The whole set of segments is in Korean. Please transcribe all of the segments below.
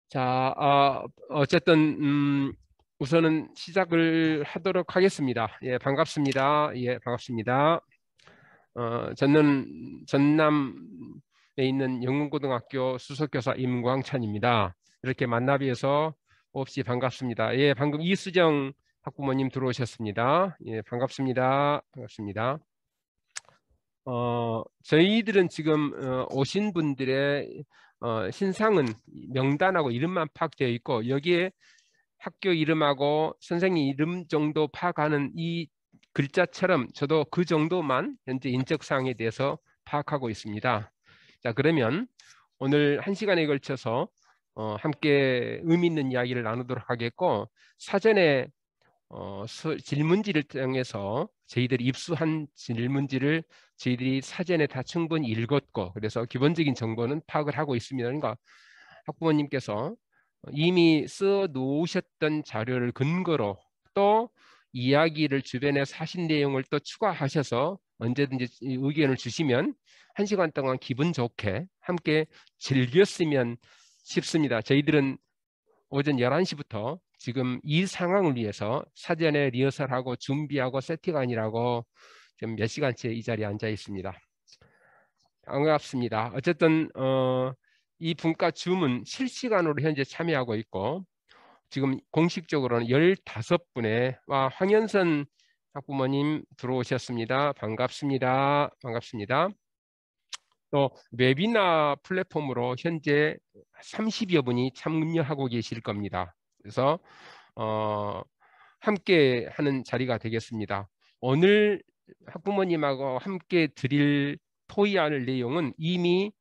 자, 어쨌든 우선은 시작을 하도록 하겠습니다. 예, 반갑습니다. 예, 반갑습니다. 저는 전남에 있는 영문고등학교 수석교사 임광찬입니다. 이렇게 만나 뵈서 몹시 반갑습니다. 예, 방금 이수정 학부모님 들어오셨습니다. 예, 반갑습니다. 반갑습니다. 저희들은 지금 오신 분들의 신상은 명단하고 이름만 파악되어 있고 여기에 학교 이름하고 선생님 이름 정도 파악하는 이 글자처럼 저도 그 정도만 현재 인적사항에 대해서 파악하고 있습니다. 자, 그러면 오늘 한 시간에 걸쳐서 함께 의미 있는 이야기를 나누도록 하겠고 사전에 질문지를 통해서 저희들이 입수한 질문지를 저희들이 사전에 다 충분히 읽었고 그래서 기본적인 정보는 파악을 하고 있습니다. 그러니까 학부모님께서 이미 써 놓으셨던 자료를 근거로 또 이야기를 주변에 사신 내용을 또 추가하셔서 언제든지 의견을 주시면 한 시간 동안 기분 좋게 함께 즐겼으면 싶습니다. 저희들은 오전 11시부터 지금 이 상황을 위해서 사전에 리허설하고 준비하고 세팅하느라고 지금 몇 시간째 이 자리에 앉아 있습니다. 반갑습니다. 어쨌든 이 분과 줌은 실시간으로 현재 참여하고 있고 지금 공식적으로는 15분의 황현선 학부모님 들어오셨습니다. 반갑습니다. 반갑습니다. 또 웨비나 플랫폼으로 현재 30여 분이 참여하고 계실 겁니다. 그래서 함께 하는 자리가 되겠습니다. 오늘 학부모님하고 함께 드릴 토의할 내용은 이미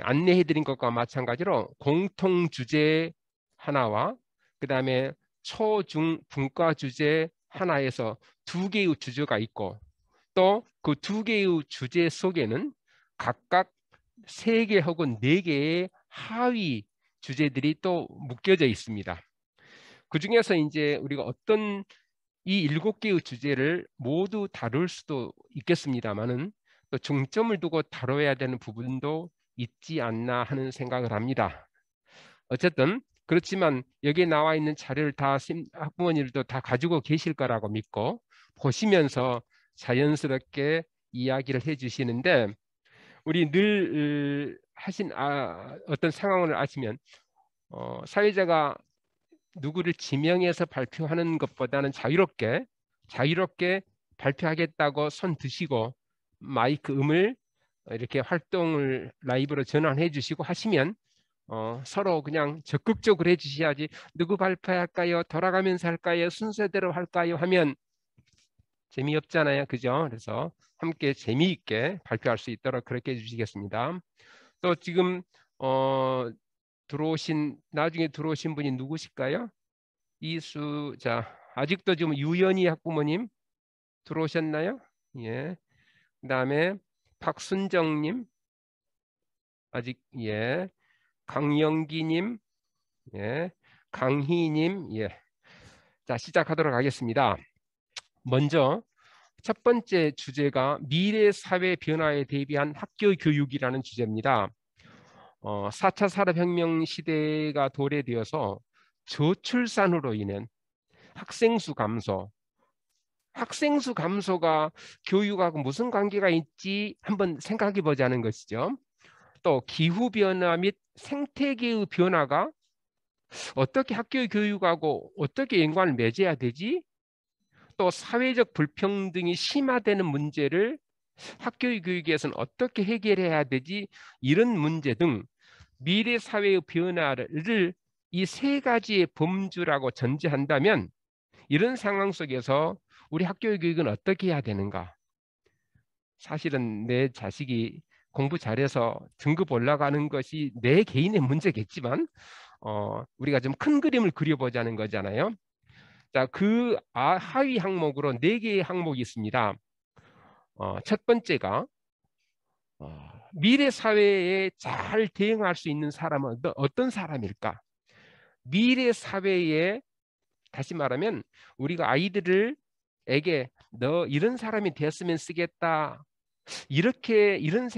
안내해 드린 것과 마찬가지로 공통 주제 하나와 그 다음에 초, 중, 분과 주제 하나에서 두 개의 주제가 있고 또 그 두 개의 주제 속에는 각각 세 개 혹은 네 개의 하위 주제들이 또 묶여져 있습니다. 그 중에서 이제 우리가 어떤 이 7개의 주제를 모두 다룰 수도 있겠습니다만은 또 중점을 두고 다뤄야 되는 부분도 있지 않나 하는 생각을 합니다. 어쨌든 그렇지만 여기에 나와 있는 자료를 다 학부모님들도 다 가지고 계실 거라고 믿고 보시면서 자연스럽게 이야기를 해주시는데 우리 늘 하신 어떤 상황을 아시면 사회자가 누구를 지명해서 발표하는 것보다는 자유롭게 발표하겠다고 손 드시고 마이크 음을 이렇게 활동을 라이브로 전환해 주시고 하시면 서로 그냥 적극적으로 해주셔야지 누구 발표할까요? 돌아가면서 할까요? 순서대로 할까요? 하면 재미없잖아요. 그죠? 그래서 함께 재미있게 발표할 수 있도록 그렇게 해주시겠습니다. 또 지금 나중에 들어오신 분이 누구실까요? 자, 아직도 지금 유연희 학부모님 들어오셨나요? 예. 그다음에 박순정님 아직 예. 강영기님 예. 강희님 예. 자, 시작하도록 하겠습니다. 먼저 첫 번째 주제가 미래 사회 변화에 대비한 학교 교육이라는 주제입니다. 4차 산업혁명 시대가 도래되어서 저출산으로 인한 학생 수 감소가 교육하고 무슨 관계가 있지 한번 생각해 보자는 것이죠. 또 기후변화 및 생태계의 변화가 어떻게 학교 교육하고 어떻게 연관을 맺어야 되지? 또 사회적 불평등이 심화되는 문제를 학교 교육에서는 어떻게 해결해야 되지? 이런 문제 등 미래 사회의 변화를 이 세 가지의 범주라고 전제한다면 이런 상황 속에서 우리 학교 교육은 어떻게 해야 되는가? 사실은 내 자식이 공부 잘해서 등급 올라가는 것이 내 개인의 문제겠지만 우리가 좀 큰 그림을 그려보자는 거잖아요. 자, 그 하위 항목으로 네 개의 항목이 있습니다. 첫 번째가 미래 사회에 잘 대응할 수 있는 사람은 어떤 사람일까? 미래 사회에 다시 말하면 우리가 아이들에게 너 이런 사람이 됐으면 쓰겠다. 이런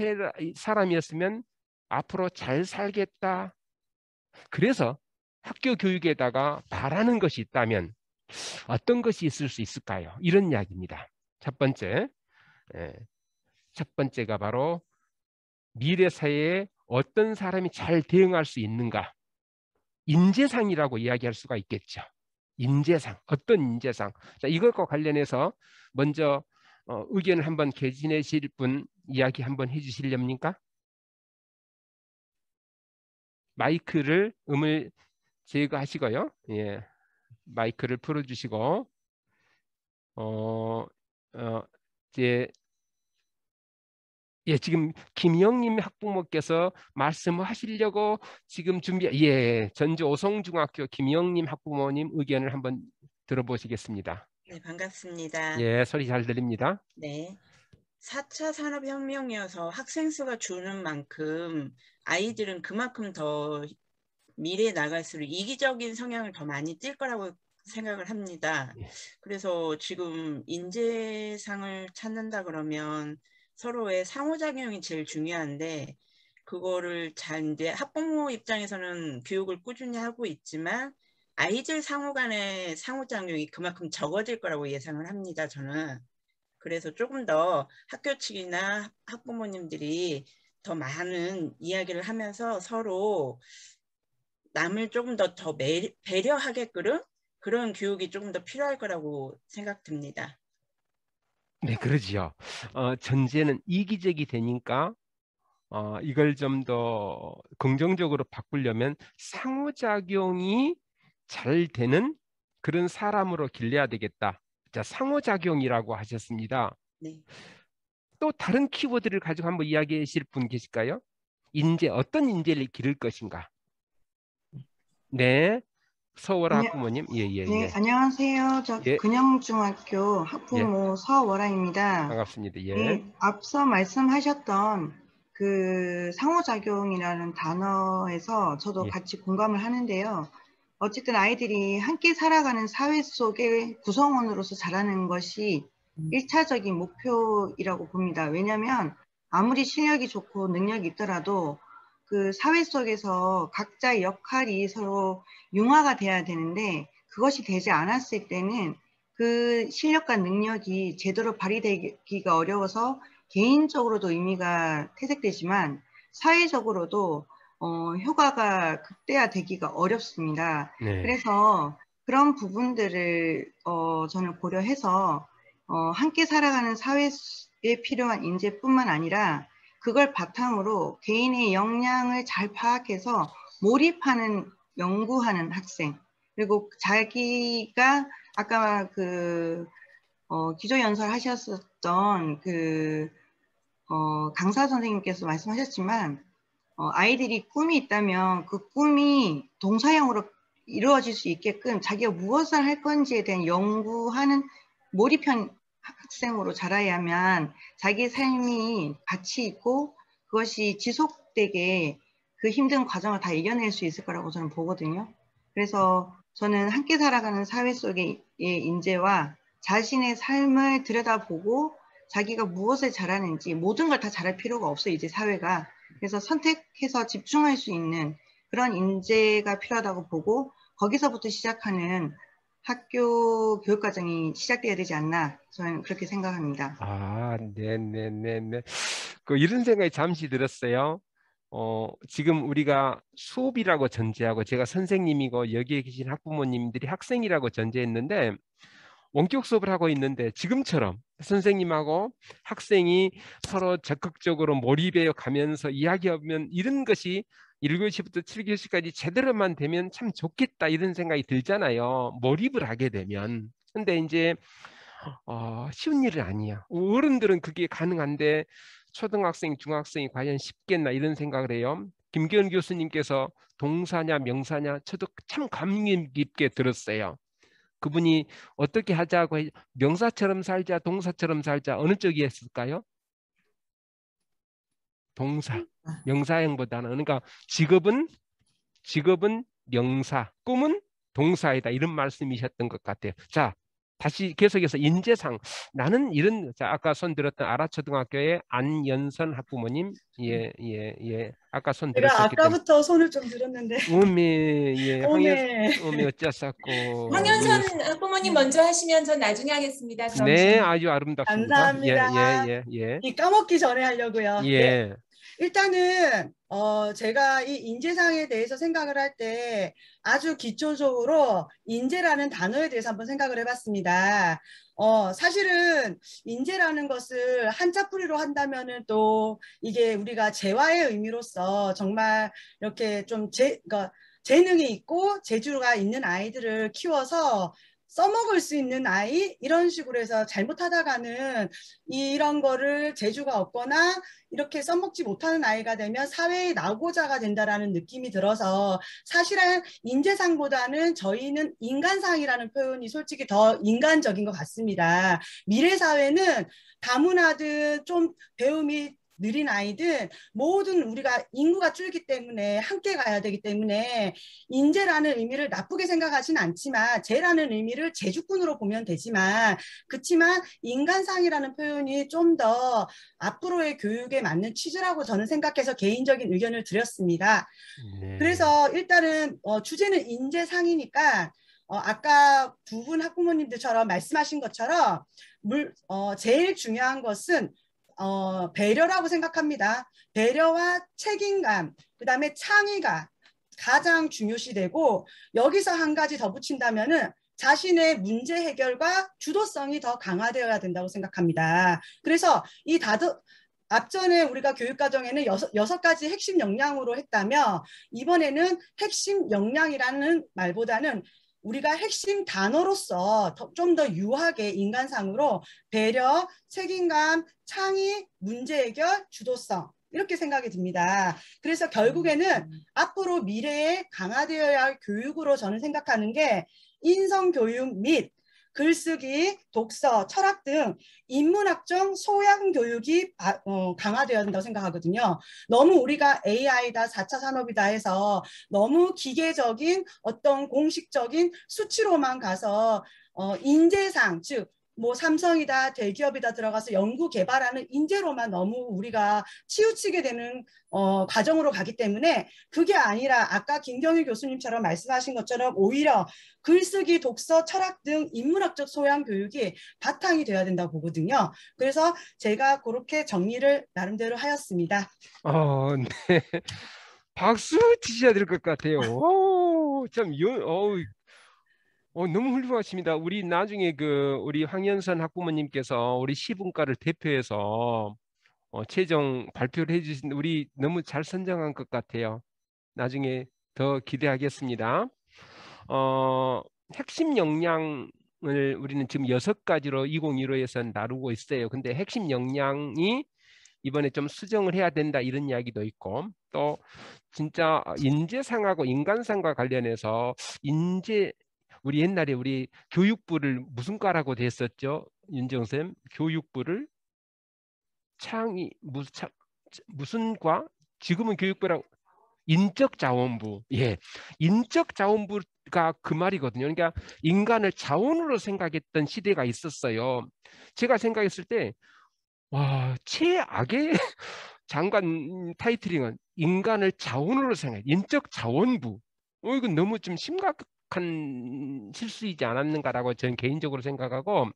사람이었으면 앞으로 잘 살겠다. 그래서 학교 교육에다가 바라는 것이 있다면 어떤 것이 있을 수 있을까요? 이런 이야기입니다. 첫 번째, 예, 첫 번째가 바로 미래 사회에 어떤 사람이 잘 대응할 수 있는가? 인재상이라고 이야기할 수가 있겠죠. 인재상, 어떤 인재상. 자, 이것과 관련해서 먼저 의견을 한번 개진하실 분 이야기 한번 해주시렵니까? 마이크를 음을 제거하시고요. 예, 마이크를 풀어주시고 어, 어, 이제 예, 지금 김영님 학부모께서 말씀하시려고 지금 전주 오송중학교 김영님 학부모님 의견을 한번 들어보시겠습니다. 네, 반갑습니다. 예, 소리 잘 들립니다. 네. 4차 산업혁명이어서 학생 수가 주는 만큼 아이들은 그만큼 더 미래에 나갈수록 이기적인 성향을 더 많이 띌 거라고 생각을 합니다. 예. 그래서 지금 인재상을 찾는다 그러면 서로의 상호작용이 제일 중요한데 그거를 잘 이제 학부모 입장에서는 교육을 꾸준히 하고 있지만 아이들 상호 간의 상호작용이 그만큼 적어질 거라고 예상을 합니다. 저는. 그래서 조금 더 학교 측이나 학부모님들이 더 많은 이야기를 하면서 서로 남을 조금 더 배려하게끔 그런 교육이 조금 더 필요할 거라고 생각됩니다. 네, 그러지요. 전제는 이기적이 되니까 이걸 좀 더 긍정적으로 바꾸려면 상호작용이 잘 되는 그런 사람으로 길러야 되겠다. 자, 상호작용이라고 하셨습니다. 네. 또 다른 키워드를 가지고 한번 이야기해 주실 분 계실까요? 인재, 어떤 인재를 기를 것인가? 네, 서월 안녕, 학부모님. 예, 예, 네, 예. 안녕하세요. 저 예, 근영중학교 예. 학부모 서월아입니다. 반갑습니다. 예. 네, 앞서 말씀하셨던 그 상호작용이라는 단어에서 저도 예. 같이 공감을 하는데요. 어쨌든 아이들이 함께 살아가는 사회 속의 구성원으로서 자라는 것이 1차적인 목표이라고 봅니다. 왜냐하면 아무리 실력이 좋고 능력이 있더라도 그 사회 속에서 각자의 역할이 서로 융화가 돼야 되는데 그것이 되지 않았을 때는 그 실력과 능력이 제대로 발휘되기가 어려워서 개인적으로도 의미가 퇴색되지만 사회적으로도 효과가 극대화되기가 어렵습니다. 네. 그래서 그런 부분들을 저는 고려해서 함께 살아가는 사회에 필요한 인재뿐만 아니라 그걸 바탕으로 개인의 역량을 잘 파악해서 몰입하는 연구하는 학생 그리고 자기가 아까 그 기조연설 하셨었던 그 강사 선생님께서 말씀하셨지만 아이들이 꿈이 있다면 그 꿈이 동사형으로 이루어질 수 있게끔 자기가 무엇을 할 건지에 대한 연구하는 몰입형 학생으로 자라야만 자기의 삶이 가치 있고 그것이 지속되게 그 힘든 과정을 다 이겨낼 수 있을 거라고 저는 보거든요. 그래서 저는 함께 살아가는 사회 속의 인재와 자신의 삶을 들여다보고 자기가 무엇을 잘하는지 모든 걸 다 잘할 필요가 없어요. 이제 사회가. 그래서 선택해서 집중할 수 있는 그런 인재가 필요하다고 보고 거기서부터 시작하는 학교 교육과정이 시작돼야 되지 않나 저는 그렇게 생각합니다. 아, 네네네네. 이런 생각이 잠시 들었어요. 지금 우리가 수업이라고 전제하고 제가 선생님이고 여기에 계신 학부모님들이 학생이라고 전제했는데 원격 수업을 하고 있는데 지금처럼 선생님하고 학생이 서로 적극적으로 몰입해 가면서 이야기하면 이런 것이 1교시부터 7교시까지 제대로만 되면 참 좋겠다 이런 생각이 들잖아요. 몰입을 하게 되면. 근데 이제 쉬운 일은 아니야. 어른들은 그게 가능한데 초등학생, 중학생이 과연 쉽겠나 이런 생각을 해요. 김기현 교수님께서 동사냐 명사냐 저도 참 감명 깊게 들었어요. 그분이 어떻게 하자고 명사처럼 살자, 동사처럼 살자 어느 쪽이 했을까요? 동사, 명사형보다는 그러니까 직업은 명사, 꿈은 동사이다 이런 말씀이셨던 것 같아요. 자, 다시 계속해서 인재상 나는 이런 자, 아까 손 들었던 아라초등학교의 안연선 학부모님 예 아까 손 제가 들었었기 때문에 아까부터 손을 좀 들었는데 오메 예 황연 오메 오메 어쩌었고 예. 황연선 학부모님 먼저 하시면 전 나중에 하겠습니다. 그럼 네 저는. 아주 아름답습니다. 감사합니다. 예. 이 까먹기 전에 하려고요. 네. 예. 일단은 제가 이 인재상에 대해서 생각을 할 때 아주 기초적으로 인재라는 단어에 대해서 한번 생각을 해봤습니다. 사실은 인재라는 것을 한자풀이로 한다면은 또 이게 우리가 재화의 의미로서 정말 이렇게 좀 그러니까 재능이 있고 재주가 있는 아이들을 키워서 써먹을 수 있는 아이 이런 식으로 해서 잘못하다가는 이런 거를 재주가 없거나 이렇게 써먹지 못하는 아이가 되면 사회에 나오고자가 된다라는 느낌이 들어서 사실은 인재상보다는 저희는 인간상이라는 표현이 솔직히 더 인간적인 것 같습니다. 미래 사회는 다문화든 좀 배움이 느린 아이들 모든 우리가 인구가 줄기 때문에 함께 가야 되기 때문에 인재라는 의미를 나쁘게 생각하진 않지만 재라는 의미를 재주꾼으로 보면 되지만 그렇지만 인간상이라는 표현이 좀 더 앞으로의 교육에 맞는 취지라고 저는 생각해서 개인적인 의견을 드렸습니다. 네. 그래서 일단은 주제는 인재상이니까 아까 두 분 학부모님들처럼 말씀하신 것처럼 제일 중요한 것은 배려라고 생각합니다. 배려와 책임감, 그 다음에 창의가 가장 중요시되고 여기서 한 가지 더 붙인다면은 자신의 문제 해결과 주도성이 더 강화되어야 된다고 생각합니다. 그래서 이 앞전에 우리가 교육과정에는 여섯 가지 핵심 역량으로 했다며 이번에는 핵심 역량이라는 말보다는 우리가 핵심 단어로서 좀 더 유하게 인간상으로 배려, 책임감, 창의, 문제 해결, 주도성 이렇게 생각이 듭니다. 그래서 결국에는 앞으로 미래에 강화되어야 할 교육으로 저는 생각하는 게 인성교육 및 글쓰기, 독서, 철학 등 인문학적 소양 교육이 강화되어야 된다고 생각하거든요. 너무 우리가 AI다, 4차 산업이다 해서 너무 기계적인 어떤 공식적인 수치로만 가서 인재상, 즉 뭐 삼성이다, 대기업이다 들어가서 연구 개발하는 인재로만 너무 우리가 치우치게 되는 과정으로 가기 때문에 그게 아니라 아까 김경희 교수님처럼 말씀하신 것처럼 오히려 글쓰기, 독서, 철학 등 인문학적 소양 교육이 바탕이 돼야 된다고 보거든요. 그래서 제가 그렇게 정리를 나름대로 하였습니다. 네. 박수 치셔야 될 것 같아요. 너무 훌륭하십니다. 우리 나중에 우리 황연선 학부모님께서 우리 시분과를 대표해서 최종 발표를 해주신 우리 너무 잘 선정한 것 같아요. 나중에 더 기대하겠습니다. 핵심 역량을 우리는 지금 6가지로 2015에서 나누고 있어요. 근데 핵심 역량이 이번에 좀 수정을 해야 된다 이런 이야기도 있고 또 진짜 인재상하고 인간상과 관련해서 우리 옛날에 우리 교육부를 무슨 과라고 됐었죠? 윤정 쌤, 교육부를 무슨 과? 지금은 교육부라고 인적자원부. 예, 인적자원부가 그 말이거든요. 그러니까 인간을 자원으로 생각했던 시대가 있었어요. 제가 생각했을 때 와, 최악의 장관 타이틀링은 인간을 자원으로 생각해. 인적자원부. 이건 너무 좀 심각한 실수이지 않았는가라고 저는 개인적으로 생각하고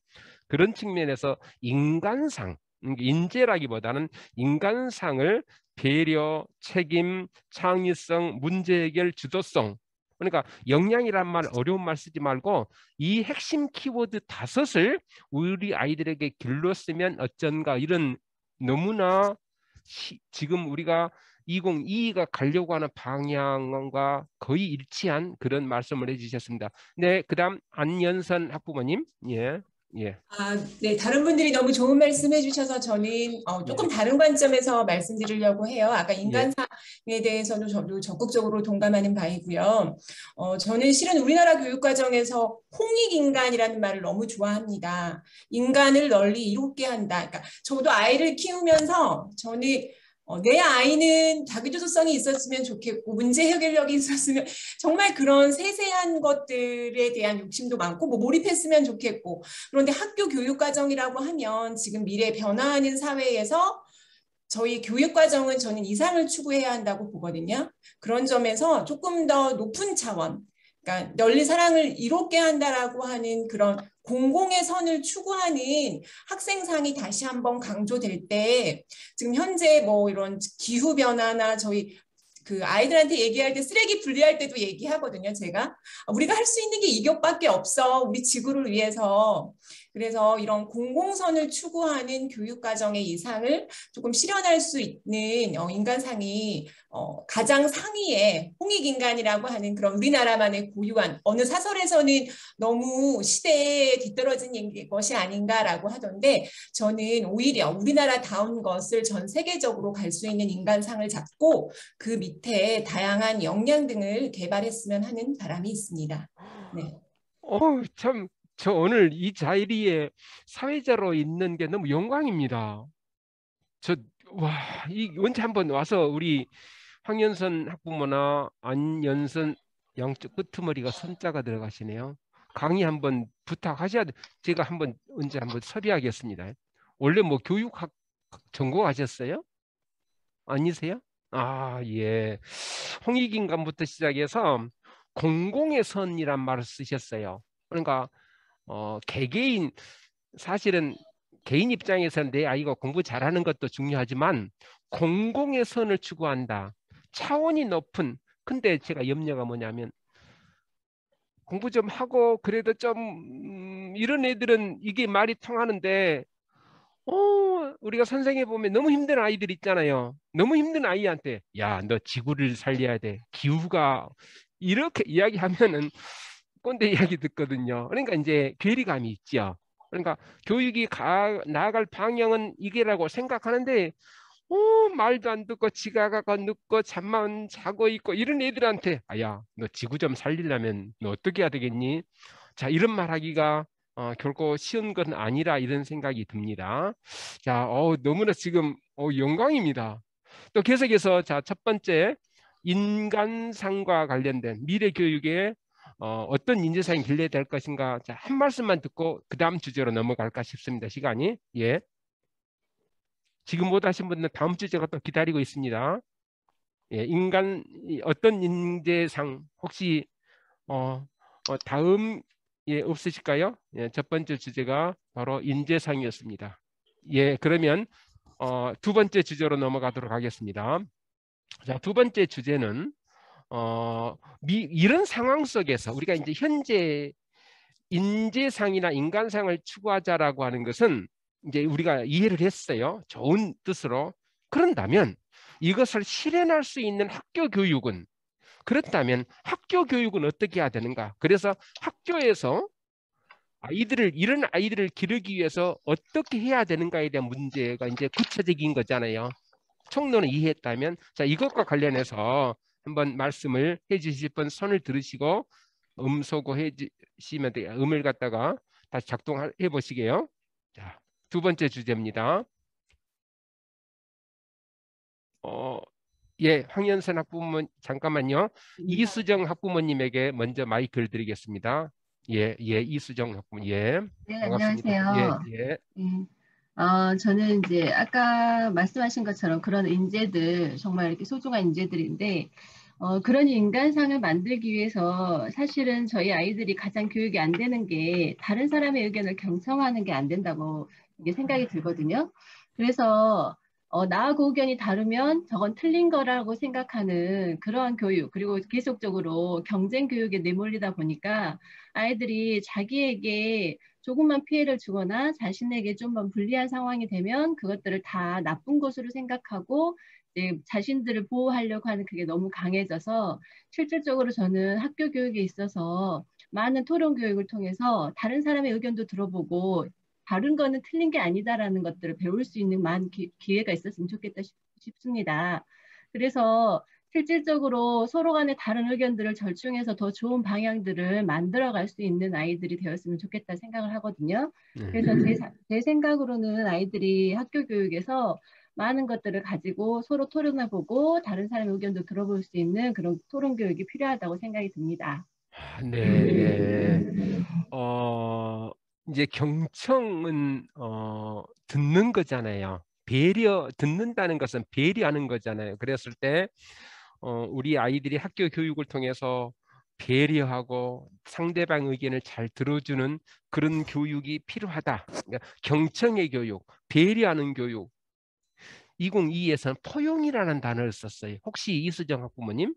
그런 측면에서 인간상, 인재라기보다는 인간상을 배려, 책임, 창의성, 문제 해결, 주도성 그러니까 역량이란 말 어려운 말 쓰지 말고 이 핵심 키워드 5을 우리 아이들에게 길렀으면 어쩐가 이런 너무나 지금 우리가 2022가 가려고 하는 방향과 거의 일치한 그런 말씀을 해주셨습니다. 네, 그다음 안연선 학부모님. 예. 네, 다른 분들이 너무 좋은 말씀 해주셔서 저는 조금 다른 관점에서 말씀드리려고 해요. 아까 인간상에 대해서도 저도 적극적으로 동감하는 바이고요. 저는 실은 우리나라 교육과정에서 홍익인간이라는 말을 너무 좋아합니다. 인간을 널리 이롭게 한다. 그러니까 저도 아이를 키우면서 저는 내 아이는 자기주도성이 있었으면 좋겠고 문제 해결력이 있었으면 정말 그런 세세한 것들에 대한 욕심도 많고 뭐 몰입했으면 좋겠고 그런데 학교 교육과정이라고 하면 지금 미래 변화하는 사회에서 저희 교육과정은 저는 이상을 추구해야 한다고 보거든요. 그런 점에서 조금 더 높은 차원 그러니까 널리 사랑을 이롭게 한다라고 하는 그런 공공의 선을 추구하는 학생상이 다시 한번 강조될 때 지금 현재 뭐 이런 기후 변화나 저희 그 아이들한테 얘기할 때 쓰레기 분리할 때도 얘기하거든요. 제가 우리가 할 수 있는 게 이것밖에 없어. 우리 지구를 위해서. 그래서 이런 공공선을 추구하는 교육과정의 이상을 조금 실현할 수 있는 인간상이 가장 상위에 홍익인간이라고 하는 그런 우리나라만의 고유한 어느 사설에서는 너무 시대에 뒤떨어진 것이 아닌가라고 하던데 저는 오히려 우리나라다운 것을 전 세계적으로 갈 수 있는 인간상을 잡고 그 밑에 다양한 역량 등을 개발했으면 하는 바람이 있습니다. 네. 참, 저 오늘 이 자리에 사회자로 있는 게 너무 영광입니다. 언제 한번 와서 우리 황연선 학부모나 안연선 양쪽 끄트머리가 선자가 들어가시네요. 강의 한번 부탁하셔야 돼. 제가 언제 한번 섭외하겠습니다. 원래 뭐 교육학 전공하셨어요? 아니세요? 예. 홍익인간부터 시작해서 공공의 선이란 말을 쓰셨어요. 그러니까 개개인 사실은 개인 입장에서는 내 아이가 공부 잘하는 것도 중요하지만 공공의 선을 추구한다. 차원이 높은 근데 제가 염려가 뭐냐면 공부 좀 하고 그래도 좀 이런 애들은 이게 말이 통하는데 우리가 선생님 보면 너무 힘든 아이들 있잖아요. 너무 힘든 아이한테 야, 너 지구를 살려야 돼. 기후가 이렇게 이야기하면은 꼰대 이야기 듣거든요. 그러니까 이제 괴리감이 있죠. 그러니까 교육이 나아갈 방향은 이게라고 생각하는데 말도 안 듣고 지각하고 늦고 잠만 자고 있고 이런 애들한테 야, 너 지구 좀 살리려면 너 어떻게 해야 되겠니? 자, 이런 말 하기가 결코 쉬운 건 아니라 이런 생각이 듭니다. 자, 너무나 지금 영광입니다. 또 계속해서 자, 첫 번째 인간상과 관련된 미래 교육에 어떤 인재상이 길러야 될 것인가. 자, 한 말씀만 듣고 그 다음 주제로 넘어갈까 싶습니다. 시간이. 예. 지금 못 하신 분들은 다음 주제가 또 기다리고 있습니다. 예, 어떤 인재상 혹시 다음 없으실까요? 예, 첫 번째 주제가 바로 인재상이었습니다. 예, 그러면 두 번째 주제로 넘어가도록 하겠습니다. 자, 두 번째 주제는 이런 상황 속에서 우리가 이제 현재 인재상이나 인간상을 추구하자라고 하는 것은 이제 우리가 이해를 했어요. 좋은 뜻으로. 그런다면 이것을 실현할 수 있는 학교 교육은 그렇다면 학교 교육은 어떻게 해야 되는가? 그래서 학교에서 이런 아이들을 기르기 위해서 어떻게 해야 되는가에 대한 문제가 이제 구체적인 거잖아요. 총론을 이해했다면 자, 이것과 관련해서 한번 말씀을 해주실 분 손을 들으시고 음소거 해주시면 돼요. 음을 갖다가 다시 작동해 보시게요. 자, 두 번째 주제입니다. 예, 황연선 학부모 잠깐만요. 이수정 학부모님에게 먼저 마이크를 드리겠습니다. 예, 이수정 학부모. 예. 네, 반갑습니다. 안녕하세요. 예. 저는 이제 아까 말씀하신 것처럼 그런 인재들, 정말 이렇게 소중한 인재들인데, 그런 인간상을 만들기 위해서 사실은 저희 아이들이 가장 교육이 안 되는 게 다른 사람의 의견을 경청하는 게 안 된다고 이게 생각이 들거든요. 그래서 나하고 의견이 다르면 저건 틀린 거라고 생각하는 그러한 교육, 그리고 계속적으로 경쟁 교육에 내몰리다 보니까 아이들이 자기에게 조금만 피해를 주거나 자신에게 좀만 불리한 상황이 되면 그것들을 다 나쁜 것으로 생각하고 이제 자신들을 보호하려고 하는 그게 너무 강해져서 실질적으로 저는 학교 교육에 있어서 많은 토론 교육을 통해서 다른 사람의 의견도 들어보고 다른 거는 틀린 게 아니다라는 것들을 배울 수 있는 많은 기회가 있었으면 좋겠다 싶습니다. 그래서 실질적으로 서로 간의 다른 의견들을 절충해서 더 좋은 방향들을 만들어갈 수 있는 아이들이 되었으면 좋겠다 생각을 하거든요. 그래서 제 생각으로는 아이들이 학교 교육에서 많은 것들을 가지고 서로 토론해보고 다른 사람의 의견도 들어볼 수 있는 그런 토론 교육이 필요하다고 생각이 듭니다. 네. 이제 경청은 듣는 거잖아요. 듣는다는 것은 배려하는 거잖아요. 그랬을 때 우리 아이들이 학교 교육을 통해서 배려하고 상대방 의견을 잘 들어주는 그런 교육이 필요하다. 그러니까 경청의 교육, 배려하는 교육. 2022에서는 포용이라는 단어를 썼어요. 혹시 이수정 학부모님,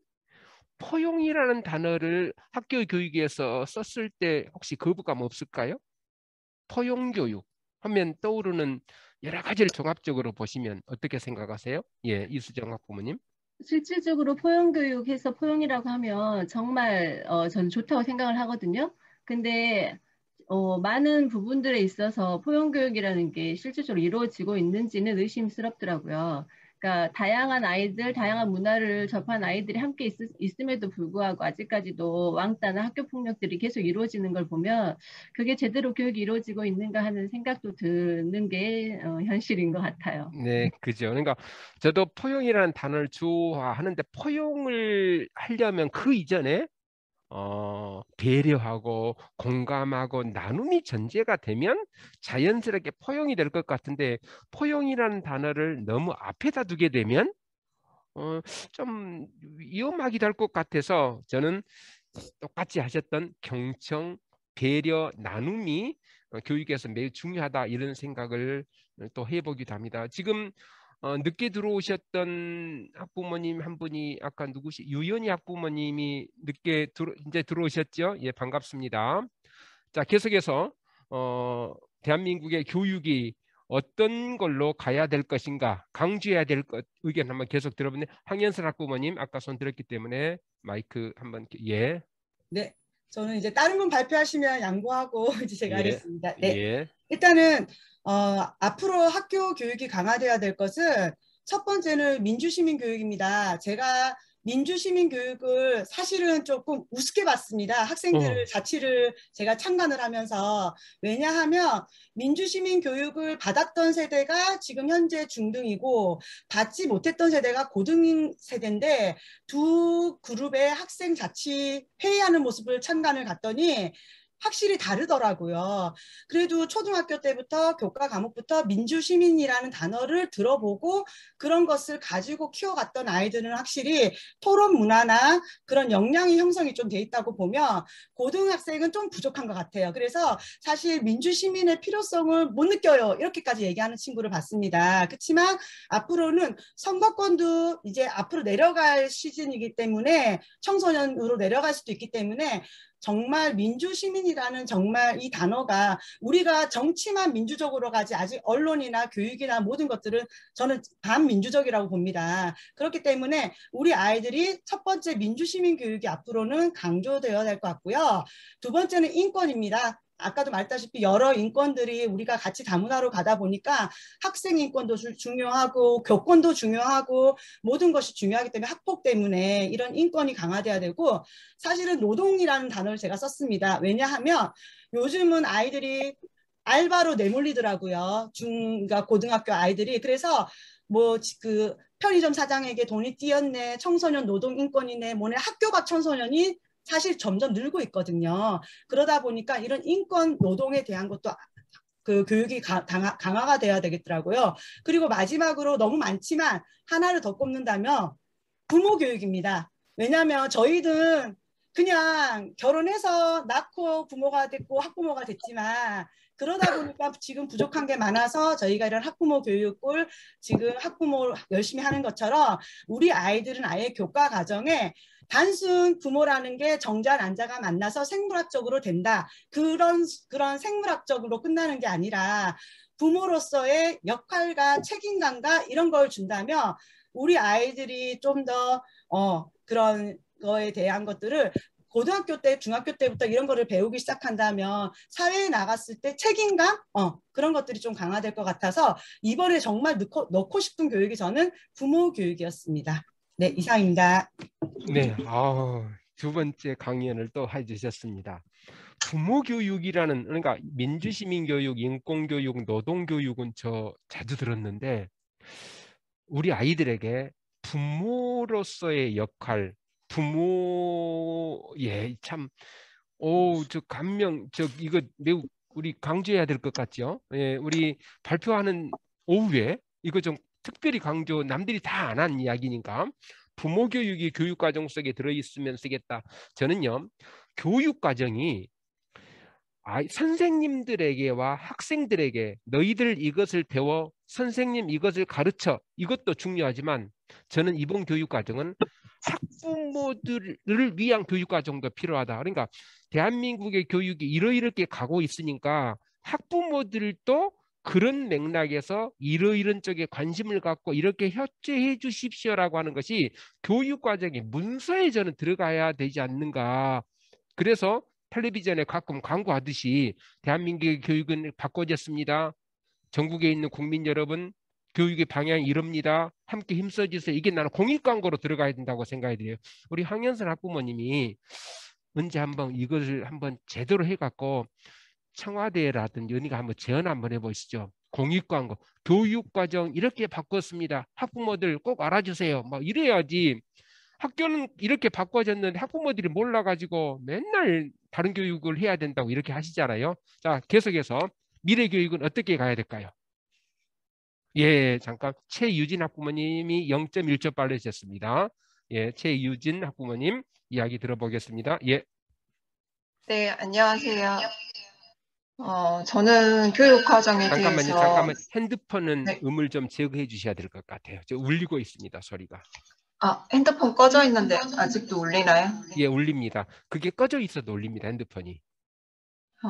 포용이라는 단어를 학교 교육에서 썼을 때 혹시 거부감 없을까요? 포용 교육 하면 떠오르는 여러 가지를 종합적으로 보시면 어떻게 생각하세요? 예, 이수정 학부모님. 실질적으로 포용교육해서 포용이라고 하면 정말 저는 좋다고 생각을 하거든요. 근데 많은 부분들에 있어서 포용교육이라는 게 실질적으로 이루어지고 있는지는 의심스럽더라고요. 그러니까 다양한 아이들, 다양한 문화를 접한 아이들이 함께 있음에도 불구하고 아직까지도 왕따나 학교 폭력들이 계속 이루어지는 걸 보면 그게 제대로 교육이 이루어지고 있는가 하는 생각도 드는 게 현실인 것 같아요. 네, 그죠. 그러니까 저도 포용이라는 단어를 좋아하는데 포용을 하려면 그 이전에 배려하고 공감하고 나눔이 전제가 되면 자연스럽게 포용이 될 것 같은데 포용이라는 단어를 너무 앞에다 두게 되면 좀 위험하기도 할 것 같아서 저는 똑같이 하셨던 경청, 배려, 나눔이 교육에서 매우 중요하다 이런 생각을 또 해보기도 합니다. 지금 늦게 들어오셨던 학부모님 한 분이 아까 누구시? 유연희 학부모님이 늦게 이제 들어오셨죠? 예, 반갑습니다. 자, 계속해서 대한민국의 교육이 어떤 걸로 가야 될 것인가, 강조해야 될 것 의견 한번 계속 들어보네. 황연설 학부모님 아까 손 들었기 때문에 마이크 한번 예. 네, 저는 이제 다른 분 발표하시면 양보하고 이제 제가 예. 하겠습니다. 네, 예. 일단은 앞으로 학교 교육이 강화돼야 될 것은 첫 번째는 민주시민 교육입니다. 제가 민주시민 교육을 사실은 조금 우습게 봤습니다. 학생들 자치를 제가 참관을 하면서. 왜냐하면 민주시민 교육을 받았던 세대가 지금 현재 중등이고 받지 못했던 세대가 고등 세대인데 두 그룹의 학생 자치 회의하는 모습을 참관을 갔더니 확실히 다르더라고요. 그래도 초등학교 때부터 교과 과목부터 민주시민이라는 단어를 들어보고 그런 것을 가지고 키워갔던 아이들은 확실히 토론 문화나 그런 역량이 형성이 좀 돼 있다고 보면 고등학생은 좀 부족한 것 같아요. 그래서 사실 민주시민의 필요성을 못 느껴요. 이렇게까지 얘기하는 친구를 봤습니다. 그렇지만 앞으로는 선거권도 이제 앞으로 내려갈 시즌이기 때문에 청소년으로 내려갈 수도 있기 때문에 정말 민주시민이라는 정말 이 단어가 우리가 정치만 민주적으로 가지 아직 언론이나 교육이나 모든 것들은 저는 반민주적이라고 봅니다. 그렇기 때문에 우리 아이들이 첫 번째 민주시민 교육이 앞으로는 강조되어야 될 것 같고요. 두 번째는 인권입니다. 아까도 말했다시피 여러 인권들이 우리가 같이 다문화로 가다 보니까 학생 인권도 중요하고 교권도 중요하고 모든 것이 중요하기 때문에 학폭 때문에 이런 인권이 강화돼야 되고 사실은 노동이라는 단어를 제가 썼습니다. 왜냐하면 요즘은 아이들이 알바로 내몰리더라고요. 그러니까 고등학교 아이들이. 그래서 뭐 그 편의점 사장에게 돈이 띄었네, 청소년 노동 인권이네, 뭐네 학교 밖 청소년이 사실 점점 늘고 있거든요. 그러다 보니까 이런 인권 노동에 대한 것도 그 교육이 강화가 돼야 되겠더라고요. 그리고 마지막으로 너무 많지만 하나를 더 꼽는다면 부모 교육입니다. 왜냐하면 저희는 그냥 결혼해서 낳고 부모가 됐고 학부모가 됐지만 그러다 보니까 지금 부족한 게 많아서 저희가 이런 학부모 교육을 지금 학부모 열심히 하는 것처럼 우리 아이들은 아예 교과 과정에 단순 부모라는 게 정자 난자가 만나서 생물학적으로 된다. 그런 생물학적으로 끝나는 게 아니라 부모로서의 역할과 책임감과 이런 걸 준다면 우리 아이들이 좀 더 그런 거에 대한 것들을 고등학교 때, 중학교 때부터 이런 거를 배우기 시작한다면 사회에 나갔을 때 책임감? 그런 것들이 좀 강화될 것 같아서 이번에 정말 넣고 싶은 교육이 저는 부모 교육이었습니다. 네, 이상입니다. 네, 두 번째 강연을 또 해주셨습니다. 부모 교육이라는, 그러니까 민주시민 교육, 인권 교육, 노동 교육은 저 자주 들었는데 우리 아이들에게 부모로서의 역할, 참, 이거 매우 우리 강조해야 될 것 같죠? 예, 우리 발표하는 오후에 이거 좀 특별히 강조, 남들이 다 안 한 이야기니까 부모 교육이 교육과정 속에 들어있으면 쓰겠다. 저는요, 교육과정이 선생님들에게와 학생들에게 너희들 이것을 배워, 선생님 이것을 가르쳐, 이것도 중요하지만 저는 이번 교육과정은 학부모들을 위한 교육과정도 필요하다. 그러니까 대한민국의 교육이 이러이렇게 가고 있으니까 학부모들도 그런 맥락에서 이러이런 쪽에 관심을 갖고 이렇게 협조해 주십시오라고 하는 것이 교육과정의 문서에 저는 들어가야 되지 않는가. 그래서 텔레비전에 가끔 광고하듯이 대한민국의 교육은 바꿔졌습니다. 전국에 있는 국민 여러분, 교육의 방향이 이럽니다. 함께 힘써주세요. 이게 나는 공익 광고로 들어가야 된다고 생각이 돼요. 우리 황현선 학부모님이 언제 한번 이것을 한번 제대로 해갖고 청와대라든지 연희가 한번 제안 한번 해보시죠. 공익 광고, 교육과정 이렇게 바꿨습니다. 학부모들 꼭 알아주세요. 막 이래야지. 학교는 이렇게 바꿔졌는데 학부모들이 몰라가지고 맨날 다른 교육을 해야 된다고 이렇게 하시잖아요. 자, 계속해서 미래 교육은 어떻게 가야 될까요? 예, 잠깐 최유진 학부모님이 0.1초 빨라졌습니다. 예, 최유진 학부모님 이야기 들어보겠습니다. 예. 네, 안녕하세요. 저는 교육 과정에 대해서 잠깐만 핸드폰은 네. 음을 좀 제거해 주셔야 될 것 같아요. 저 울리고 있습니다, 소리가. 핸드폰 꺼져 있는데 아직도 울리나요? 예, 울립니다. 그게 꺼져 있어도 울립니다, 핸드폰이.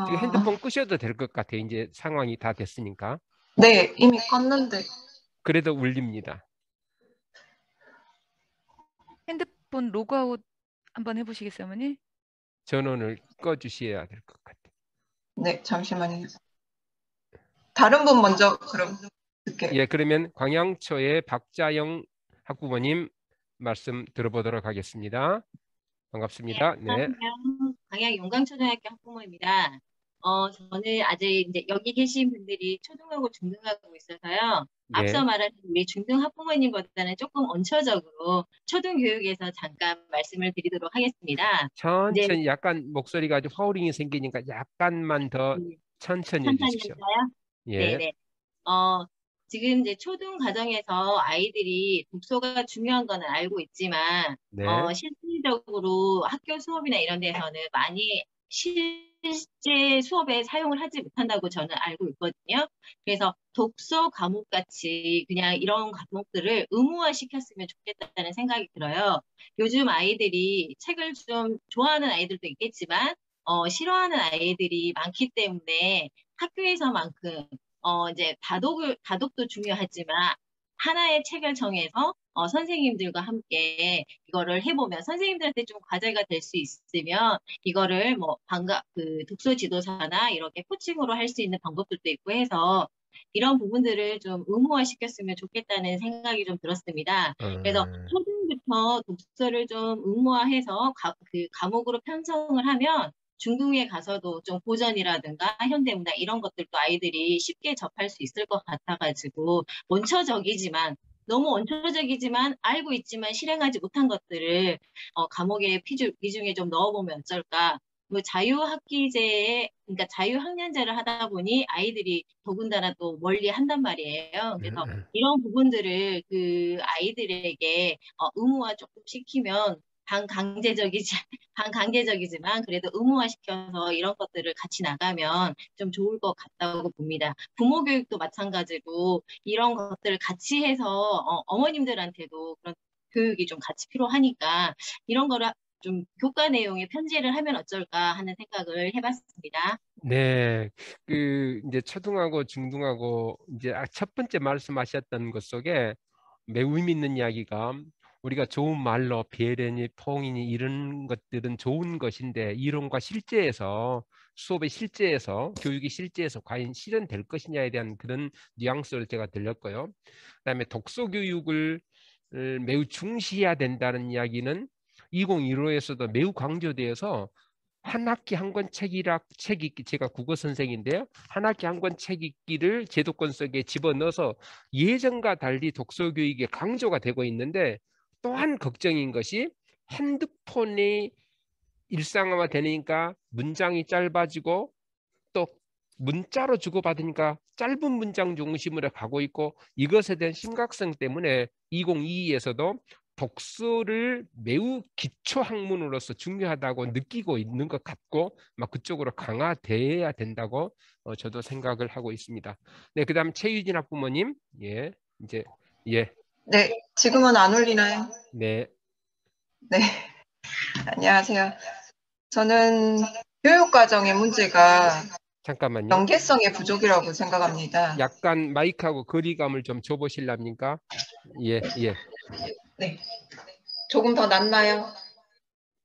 지금 핸드폰 끄셔도 될 것 같아요. 이제 상황이 다 됐으니까. 네, 이미 껐는데. 그래도 울립니다. 핸드폰 로그아웃 한번 해보시겠어요, 어머니? 전원을 꺼주셔야 될 것 같아요. 네, 잠시만요. 다른 분 먼저 그럼 듣게. 예, 그러면 광양초의 박자영 학부모님 말씀 들어보도록 하겠습니다. 반갑습니다. 네. 광양 용강초등학교 학부모입니다. 저는 아직 이제 여기 계신 분들이 초등하고 중등하고 있어서요. 네. 앞서 말한 우리 중등 학부모님보다는 조금 원초적으로 초등교육에서 잠깐 말씀을 드리도록 하겠습니다. 천천히 약간 목소리가 좀 허우링이 생기니까 약간만 더 천천히 해주십시오. 예. 네네. 지금 이제 초등 과정에서 아이들이 독서가 중요한 거는 알고 있지만 네. 실질적으로 학교 수업이나 이런 데서는 많이 실제 수업에 사용을 하지 못한다고 저는 알고 있거든요. 그래서 독서 과목 같이 그냥 이런 과목들을 의무화 시켰으면 좋겠다는 생각이 들어요. 요즘 아이들이 책을 좀 좋아하는 아이들도 있겠지만 싫어하는 아이들이 많기 때문에 학교에서만큼 이제 다독도 중요하지만 하나의 책을 정해서 선생님들과 함께 이거를 해보면 선생님들한테 좀 과제가 될 수 있으면 이거를 뭐 그 독서 지도사나 이렇게 코칭으로 할 수 있는 방법들도 있고 해서 이런 부분들을 좀 의무화 시켰으면 좋겠다는 생각이 좀 들었습니다. 그래서 초등부터 독서를 좀 의무화해서 그 과목으로 편성을 하면 중등에 가서도 좀 고전이라든가 현대문학 이런 것들도 아이들이 쉽게 접할 수 있을 것 같아가지고 너무 원초적이지만 알고 있지만 실행하지 못한 것들을 과목의 비중에 좀 넣어보면 어쩔까. 뭐 자유학기제에 그러니까 자유학년제를 하다 보니 아이들이 더군다나 또 멀리 한단 말이에요. 그래서 이런 부분들을 그 아이들에게 의무화 조금 시키면 반강제적이지만 그래도 의무화시켜서 이런 것들을 같이 나가면 좀 좋을 것 같다고 봅니다. 부모 교육도 마찬가지고 이런 것들을 같이 해서 어머님들한테도 그런 교육이 좀 같이 필요하니까 이런 거를 좀 교과 내용에 편지를 하면 어쩔까 하는 생각을 해봤습니다. 네, 이제 초등하고 중등하고 이제 첫 번째 말씀하셨던 것 속에 매우 의미 있는 이야기가 우리가 좋은 말로 배려니 포옹이니 이런 것들은 좋은 것인데 이론과 실제에서 수업의 실제에서 교육이 실제에서 과연 실현될 것이냐에 대한 그런 뉘앙스를 제가 들렸고요. 그다음에 독서 교육을 매우 중시해야 된다는 이야기는 2015에서도 매우 강조되어서 한 학기 한 권 책 읽기, 제가 국어 선생인데요. 한 학기 한 권 책 읽기를 제도권 속에 집어넣어서 예전과 달리 독서 교육에 강조가 되고 있는데, 또한 걱정인 것이 핸드폰이 일상화 되니까 문장이 짧아지고, 또 문자로 주고받으니까 짧은 문장 중심으로 가고 있고, 이것에 대한 심각성 때문에 2022에서도 독서를 매우 기초 학문으로서 중요하다고 느끼고 있는 것 같고, 막 그쪽으로 강화돼야 된다고 저도 생각을 하고 있습니다. 네, 그다음 최유진 학부모님, 예, 이제 예, 네, 지금은 안 울리나요? 네, 네, 안녕하세요. 저는 교육과정의 문제가 잠깐만요. 연계성의 부족이라고 생각합니다. 약간 마이크하고 거리감을 좀 줘보실랍니까? 예, 예. 네, 조금 더 낫나요?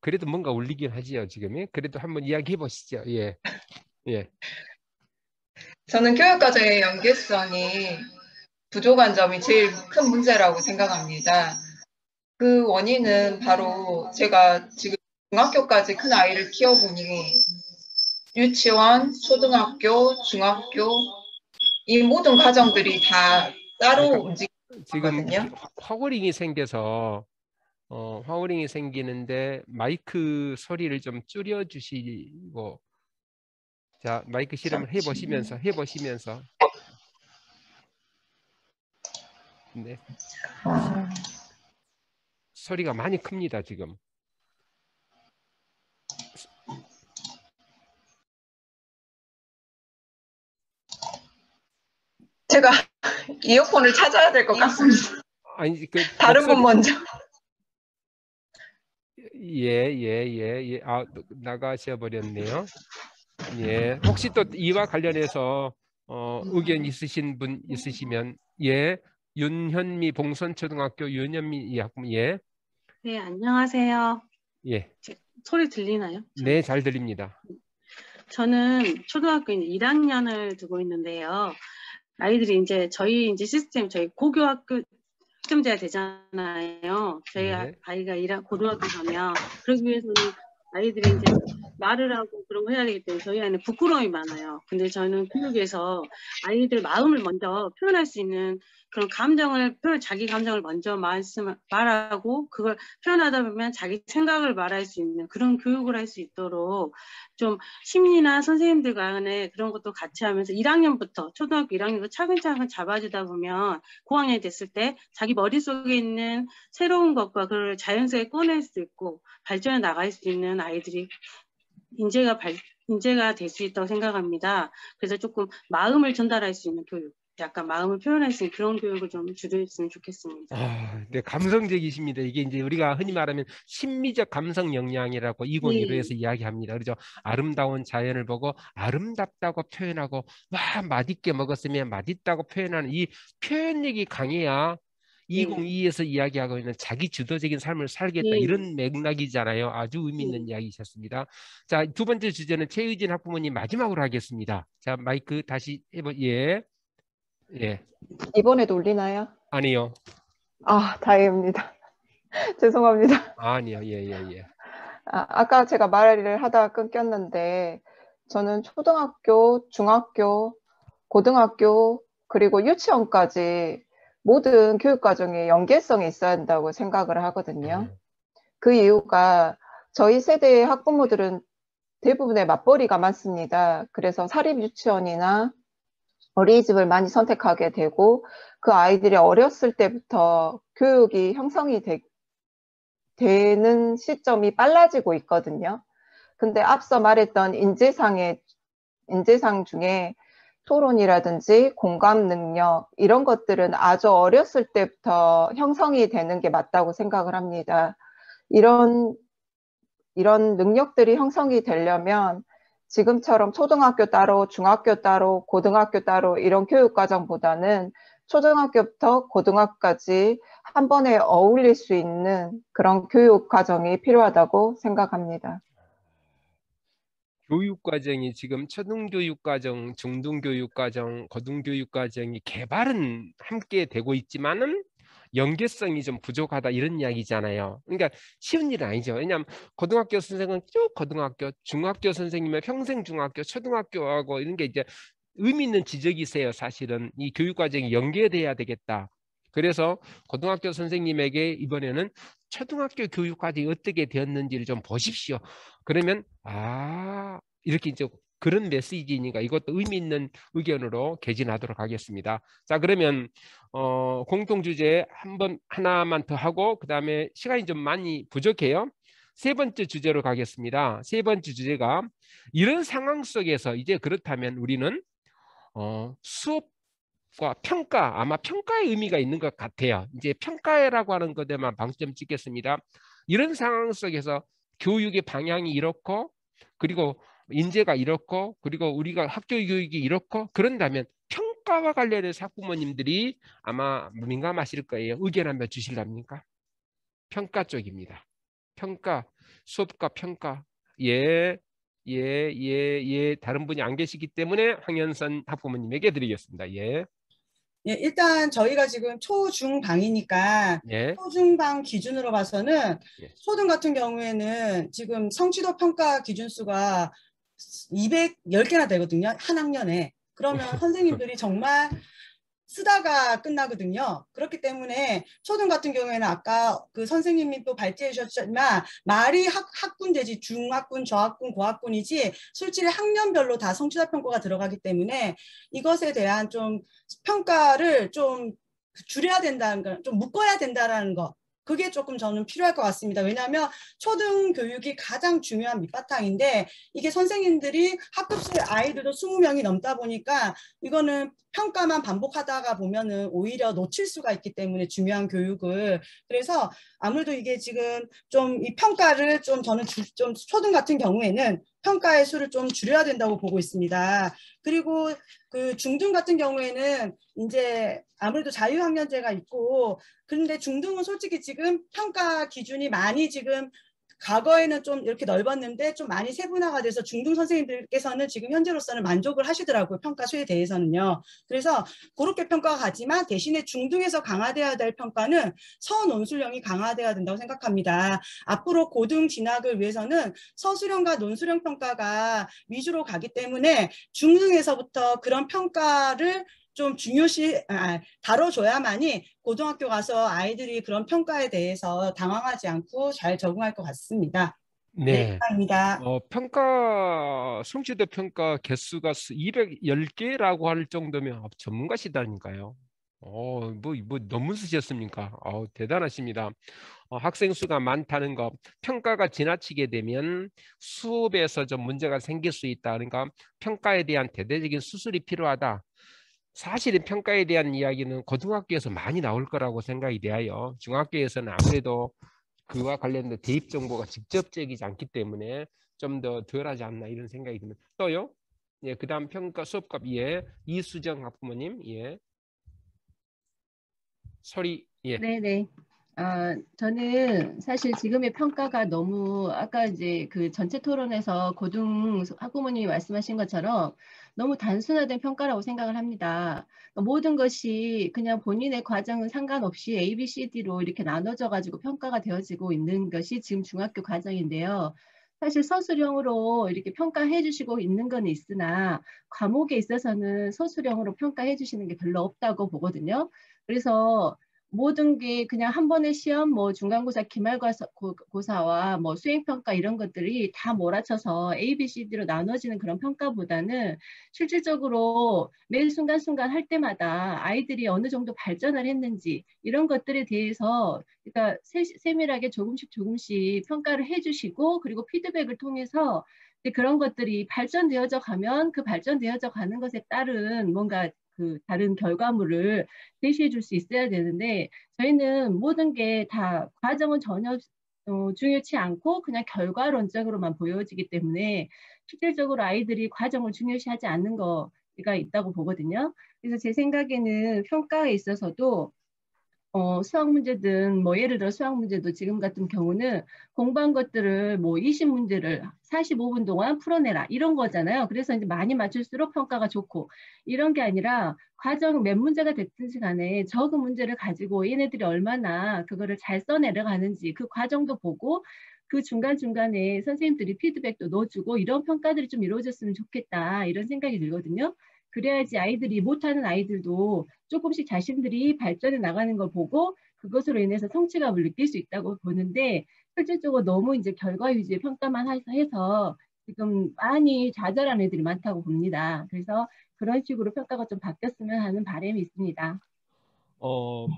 그래도 뭔가 울리긴 하지요, 지금이. 그래도 한번 이야기해 보시죠. 예, 예. 저는 교육과정의 연계성이 부족한 점이 제일 큰 문제라고 생각합니다. 그 원인은 바로 제가 지금 중학교까지 큰 아이를 키워보니 유치원, 초등학교, 중학교 이 모든 과정들이 다 따로 지금 움직이거든요. 화우링이 생겨서 화우링이 생기는데 마이크 소리를 좀 줄여 주시고, 자, 마이크 실험을 해보시면서 네. 소리가 많이 큽니다, 지금. 제가 이어폰을 찾아야 될 것 같습니다. 아니, 그 다른 분 먼저. 예. 아, 나가셔 버렸네요. 예. 혹시 또 이와 관련해서 의견 있으신 분 있으시면, 예. 윤현미 봉선초등학교 윤현미 학부모, 예. 네, 안녕하세요. 예. 소리 들리나요? 네, 잘 들립니다. 저는 초등학교 1학년을 두고 있는데요. 아이들이 이제 저희 시스템, 저희 고교학교 시점제가 되잖아요. 저희 네. 아이가 고등학교 가면, 그러기 위해서는 아이들이 이제 말을 하고 그런 거 해야 되기 때문에 저희 아이는 부끄러움이 많아요. 근데 저는 교육에서 아이들 마음을 먼저 표현할 수 있는 그런 자기 감정을 먼저 말하고, 그걸 표현하다 보면 자기 생각을 말할 수 있는 그런 교육을 할 수 있도록 좀 심리나 선생님들 간에 그런 것도 같이 하면서 1학년부터, 초등학교 1학년부터 차근차근 잡아주다 보면 고학년이 됐을 때 자기 머릿속에 있는 새로운 것과 그걸 자연스럽게 꺼낼 수 있고 발전해 나갈 수 있는 아이들이 인재가 될 수 있다고 생각합니다. 그래서 조금 마음을 전달할 수 있는 교육, 약간 마음을 표현할 수 있는 그런 교육을 좀 주도했으면 좋겠습니다. 네, 감성적이십니다. 이게 이제 우리가 흔히 말하면 심미적 감성 역량이라고 2015에서 이야기합니다. 그렇죠? 아름다운 자연을 보고 아름답다고 표현하고, 와, 맛있게 먹었으면 맛있다고 표현하는 이 표현력이 강해야 2022에서 이야기하고 있는 자기 주도적인 삶을 살겠다, 이런 맥락이잖아요. 아주 의미 있는 이야기셨습니다. 자, 두 번째 주제는 최유진 학부모님 마지막으로 하겠습니다. 자, 마이크 다시 예. 이번에도 울리나요? 아니요. 아, 다행입니다. 죄송합니다. 아니요. 예. 아까 제가 말을 하다가 끊겼는데, 저는 초등학교, 중학교, 고등학교, 그리고 유치원까지 모든 교육과정에 연계성이 있어야 한다고 생각을 하거든요. 그 이유가 저희 세대의 학부모들은 대부분의 맞벌이가 많습니다. 그래서 사립유치원이나 어린이집을 많이 선택하게 되고, 그 아이들이 어렸을 때부터 교육이 형성이 되는 시점이 빨라지고 있거든요. 근데 앞서 말했던 인재상 중에 토론이라든지 공감 능력, 이런 것들은 아주 어렸을 때부터 형성이 되는 게 맞다고 생각을 합니다. 이런 능력들이 형성이 되려면 지금처럼 초등학교 따로, 중학교 따로, 고등학교 따로 이런 교육과정보다는 초등학교부터 고등학교까지 한 번에 어울릴 수 있는 그런 교육과정이 필요하다고 생각합니다. 교육과정이 지금 초등교육과정, 중등교육과정, 고등교육과정이 개발은 함께 되고 있지만은 연계성이 좀 부족하다 이런 이야기잖아요. 그러니까 쉬운 일은 아니죠. 왜냐하면 고등학교 선생은 쭉 고등학교, 중학교 선생님은 평생 중학교, 초등학교하고 이런 게 이제 의미 있는 지적이세요. 사실은 이 교육 과정이 연계돼야 되겠다. 그래서 고등학교 선생님에게 이번에는 초등학교 교육 과정이 어떻게 되었는지를 좀 보십시오. 그러면 이렇게 이제 그런 메시지니까 이것도 의미 있는 의견으로 개진하도록 하겠습니다. 자, 그러면 공통 주제 하나만 더 하고 그 다음에 시간이 좀 많이 부족해요. 세 번째 주제로 가겠습니다. 세 번째 주제가 이런 상황 속에서 이제 그렇다면 우리는 수업과 평가, 아마 평가의 의미가 있는 것 같아요. 이제 평가라고 하는 것에만 방점 찍겠습니다. 이런 상황 속에서 교육의 방향이 이렇고 그리고 인재가 이렇고 그리고 우리가 학교 교육이 이렇고 그런다면 평가와 관련해서 학부모님들이 아마 민감하실 거예요. 의견 한번 주실랍니까? 평가 쪽입니다. 평가, 수업과 평가. 예, 다른 분이 안 계시기 때문에 황현선 학부모님에게 드리겠습니다. 예. 예, 일단 저희가 지금 초중방이니까 예. 초중방 기준으로 봐서는 예. 초등 같은 경우에는 지금 성취도 평가 기준수가 210개나 되거든요. 한 학년에. 그러면 선생님들이 정말 쓰다가 끝나거든요. 그렇기 때문에 초등 같은 경우에는 아까 그 선생님이 또 발제해 주셨지만 말이 학군제지 중학군, 저학군, 고학군이지 솔직히 학년별로 다 성취도 평가가 들어가기 때문에 이것에 대한 좀 평가를 좀 줄여야 된다는 거, 좀 묶어야 된다는 거. 그게 조금 저는 필요할 것 같습니다. 왜냐하면 초등 교육이 가장 중요한 밑바탕인데 이게 선생님들이 학급수 아이들도 20명이 넘다 보니까 이거는 평가만 반복하다가 보면은 오히려 놓칠 수가 있기 때문에 중요한 교육을. 그래서 아무래도 이게 지금 좀 이 평가를 좀 저는 좀 초등 같은 경우에는 평가의 수를 좀 줄여야 된다고 보고 있습니다. 그리고 그 중등 같은 경우에는 이제 아무래도 자유학년제가 있고 그런데 중등은 솔직히 지금 평가 기준이 많이 지금 과거에는 좀 이렇게 넓었는데 좀 많이 세분화가 돼서 중등 선생님들께서는 지금 현재로서는 만족을 하시더라고요. 평가 수에 대해서는요. 그래서 그렇게 평가가 가지만 대신에 중등에서 강화돼야 될 평가는 서논술형이 강화돼야 된다고 생각합니다. 앞으로 고등 진학을 위해서는 서술형과 논술형 평가가 위주로 가기 때문에 중등에서부터 그런 평가를 좀 중요시 다뤄줘야만이 고등학교 가서 아이들이 그런 평가에 대해서 당황하지 않고 잘 적응할 것 같습니다. 네. 감사합니다. 평가, 성취도 평가 개수가 210개라고 할 정도면 전문가시다니까요. 뭐 논문 쓰셨습니까? 대단하십니다. 학생 수가 많다는 거, 평가가 지나치게 되면 수업에서 좀 문제가 생길 수 있다. 그러니까 평가에 대한 대대적인 수술이 필요하다. 사실은 평가에 대한 이야기는 고등학교에서 많이 나올 거라고 생각이 돼요. 중학교에서는 아무래도 그와 관련된 대입 정보가 직접적이지 않기 때문에 좀 더 덜하지 않나 이런 생각이 듭니다. 또요? 예, 그다음 평가 수업값 예, 이수정 학부모님 예. 소리 예. 네네. 저는 사실 지금의 평가가 너무 아까 이제 그 전체 토론에서 고등 학부모님이 말씀하신 것처럼 너무 단순화된 평가라고 생각을 합니다. 모든 것이 그냥 본인의 과정은 상관없이 A, B, C, D로 이렇게 나눠져 가지고 평가가 되어지고 있는 것이 지금 중학교 과정인데요. 사실 서술형으로 이렇게 평가해 주시고 있는 건 있으나 과목에 있어서는 서술형으로 평가해 주시는 게 별로 없다고 보거든요. 그래서 모든 게 그냥 한 번의 시험, 뭐 중간고사, 기말고사와 뭐 수행평가 이런 것들이 다 몰아쳐서 A, B, C, D로 나눠지는 그런 평가보다는 실질적으로 매 순간순간 할 때마다 아이들이 어느 정도 발전을 했는지 이런 것들에 대해서 그러니까 세밀하게 조금씩 평가를 해주시고 그리고 피드백을 통해서 그런 것들이 발전되어져 가면 그 발전되어져 가는 것에 따른 뭔가 그 다른 결과물을 제시해 줄 수 있어야 되는데 저희는 모든 게 다 과정은 전혀 중요치 않고 그냥 결과론적으로만 보여지기 때문에 실질적으로 아이들이 과정을 중요시하지 않는 거가 있다고 보거든요. 그래서 제 생각에는 평가에 있어서도 수학 문제든 뭐 예를 들어 수학 문제도 지금 같은 경우는 공부한 것들을 뭐 20문제를 45분 동안 풀어내라 이런 거잖아요. 그래서 이제 많이 맞출수록 평가가 좋고 이런 게 아니라 과정 몇 문제가 됐든지 간에 적은 문제를 가지고 얘네들이 얼마나 그거를 잘 써내려가는지 그 과정도 보고 그 중간중간에 선생님들이 피드백도 넣어주고 이런 평가들이 좀 이루어졌으면 좋겠다 이런 생각이 들거든요. 그래야지 아이들이 못하는 아이들도 조금씩 자신들이 발전해 나가는 걸 보고 그것으로 인해서 성취감을 느낄 수 있다고 보는데 실질적으로 너무 이제 결과 위주의 평가만 해서 지금 많이 좌절하는 애들이 많다고 봅니다. 그래서 그런 식으로 평가가 좀 바뀌었으면 하는 바람이 있습니다.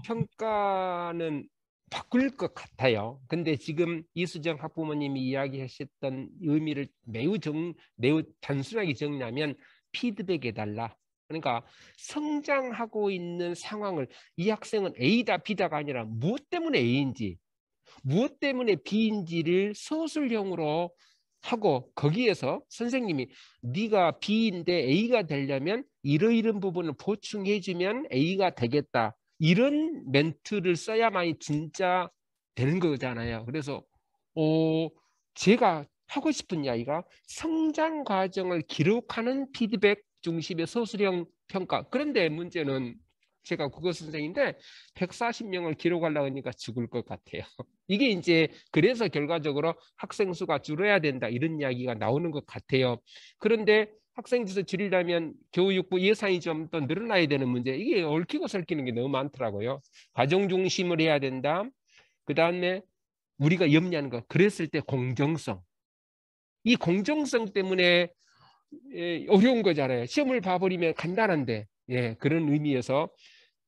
평가는 바꿀 것 같아요. 근데 지금 이수정 학부모님이 이야기하셨던 의미를 매우 단순하게 정리하면 피드백해 달라. 그러니까 성장하고 있는 상황을 이 학생은 A다 B다가 아니라 무엇 때문에 A인지 무엇 때문에 B인지를 서술형으로 하고 거기에서 선생님이 네가 B인데 A가 되려면 이러이런 부분을 보충해 주면 A가 되겠다. 이런 멘트를 써야만이 진짜 되는 거잖아요. 그래서 제가 하고 싶은 이야기가 성장 과정을 기록하는 피드백 중심의 서술형 평가. 그런데 문제는 제가 국어 선생인데 140명을 기록하려고 하니까 죽을 것 같아요. 이게 이제 그래서 결과적으로 학생 수가 줄어야 된다 이런 이야기가 나오는 것 같아요. 그런데 학생 수 줄이려면 교육부 예산이 좀 더 늘어나야 되는 문제. 이게 얽히고 설키는 게 너무 많더라고요. 과정 중심을 해야 된다. 그 다음에 우리가 염려하는 거. 그랬을 때 공정성. 이 공정성 때문에 어려운 거잖아요. 시험을 봐버리면 간단한데 그런 의미에서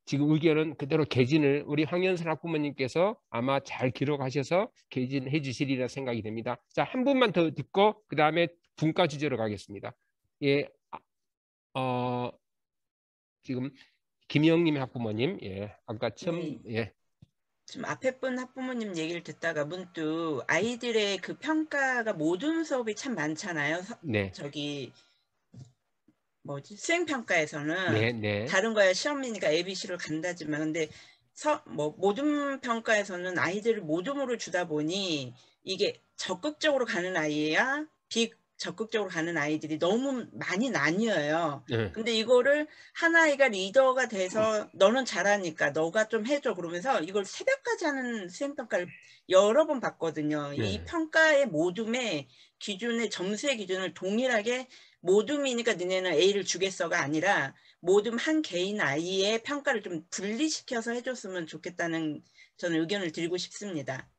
지금 의견은 그대로 개진을 우리 황연선 학부모님께서 아마 잘 기록하셔서 개진해 주시리라 생각이 됩니다. 자, 한 분만 더 듣고 그 다음에 분과 주제로 가겠습니다. 지금 김영님 학부모님, 아까 처음 지금 앞에 분 학부모님 얘기를 듣다가 문득 아이들의 그 평가가 모든 수업이 참 많잖아요. 저기 수행평가에서는 다른 거야 시험이니까 ABC를 간다지만 근데 모든 평가에서는 아이들을 모둠으로 주다 보니 이게 적극적으로 가는 아이야 비적극적으로 가는 아이들이 너무 많이 나뉘어요. 근데 이거를 한 아이가 리더가 돼서 너는 잘하니까 너가 좀 해줘 그러면서 이걸 새벽까지 하는 수행평가를 여러 번 봤거든요. 이 평가의 모둠의 기준의 점수의 기준을 동일하게 모둠이니까 너네는 A를 주겠어가 아니라 모둠 한 개인 아이의 평가를 좀 분리시켜서 해줬으면 좋겠다는 저는 의견을 드리고 싶습니다.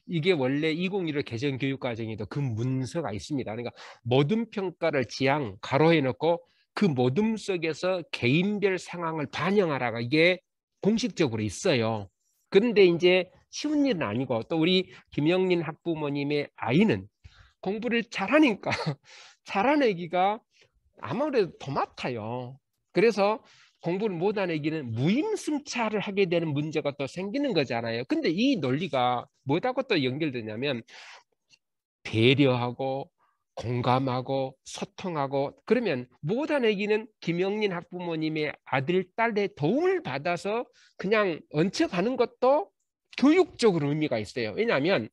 이게 원래 2015 개정 교육과정에도 그 문서가 있습니다. 그러니까 모둠 평가를 지향 가로해 놓고 그 모둠 속에서 개인별 상황을 반영하라가 이게 공식적으로 있어요. 그런데 이제 쉬운 일은 아니고 또 우리 김영린 학부모님의 아이는 공부를 잘하니까 잘하내기가 아무래도 더 맡아요. 그래서 공부를 못하내기는 무임승차를 하게 되는 문제가 또 생기는 거잖아요. 근데 이 논리가 뭐하고 또 연결되냐면 배려하고 공감하고 소통하고 그러면 못하내기는 김영린 학부모님의 아들, 딸의 도움을 받아서 그냥 얹혀가는 것도 교육적으로 의미가 있어요. 왜냐하면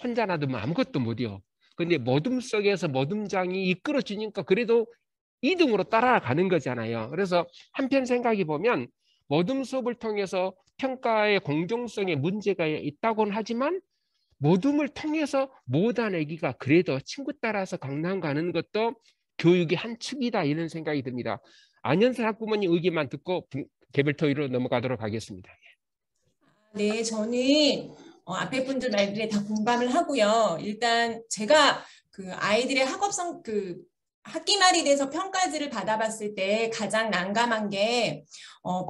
혼자 놔두면 아무것도 못해요. 근데 모둠 속에서 모둠장이 이끌어 주니까 그래도 2등으로 따라가는 거잖아요. 그래서 한편 생각해 보면 모둠 수업을 통해서 평가의 공정성에 문제가 있다고는 하지만 모둠을 통해서 못아내기가 그래도 친구 따라서 강남 가는 것도 교육의 한 축이다 이런 생각이 듭니다. 안현선 학부모님 의견만 듣고 개별 토의로 넘어가도록 하겠습니다. 네, 저는 앞에 분들 말들에 다 공감을 하고요. 일단 제가 그 아이들의 학업성 학기 말이 돼서 평가지를 받아봤을 때 가장 난감한 게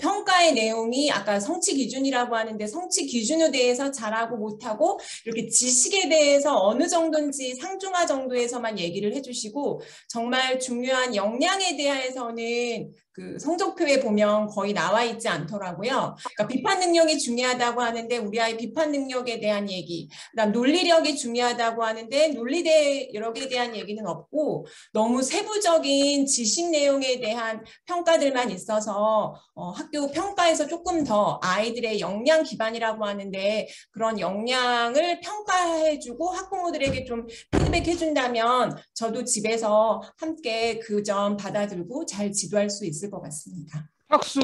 평가의 내용이 아까 성취 기준이라고 하는데 성취 기준에 대해서 잘하고 못하고 이렇게 지식에 대해서 어느 정도인지 상중하 정도에서만 얘기를 해주시고 정말 중요한 역량에 대해서는 그 성적표에 보면 거의 나와 있지 않더라고요. 그러니까 비판 능력이 중요하다고 하는데 우리 아이 비판 능력에 대한 얘기, 그다음 논리력이 중요하다고 하는데 논리력에 대한 얘기는 없고 너무 세부적인 지식 내용에 대한 평가들만 있어서 학교 평가에서 조금 더 아이들의 역량 기반이라고 하는데 그런 역량을 평가해주고 학부모들에게 좀 피드백해준다면 저도 집에서 함께 그 점 받아들고 잘 지도할 수 있을 것 같습니다. 박수,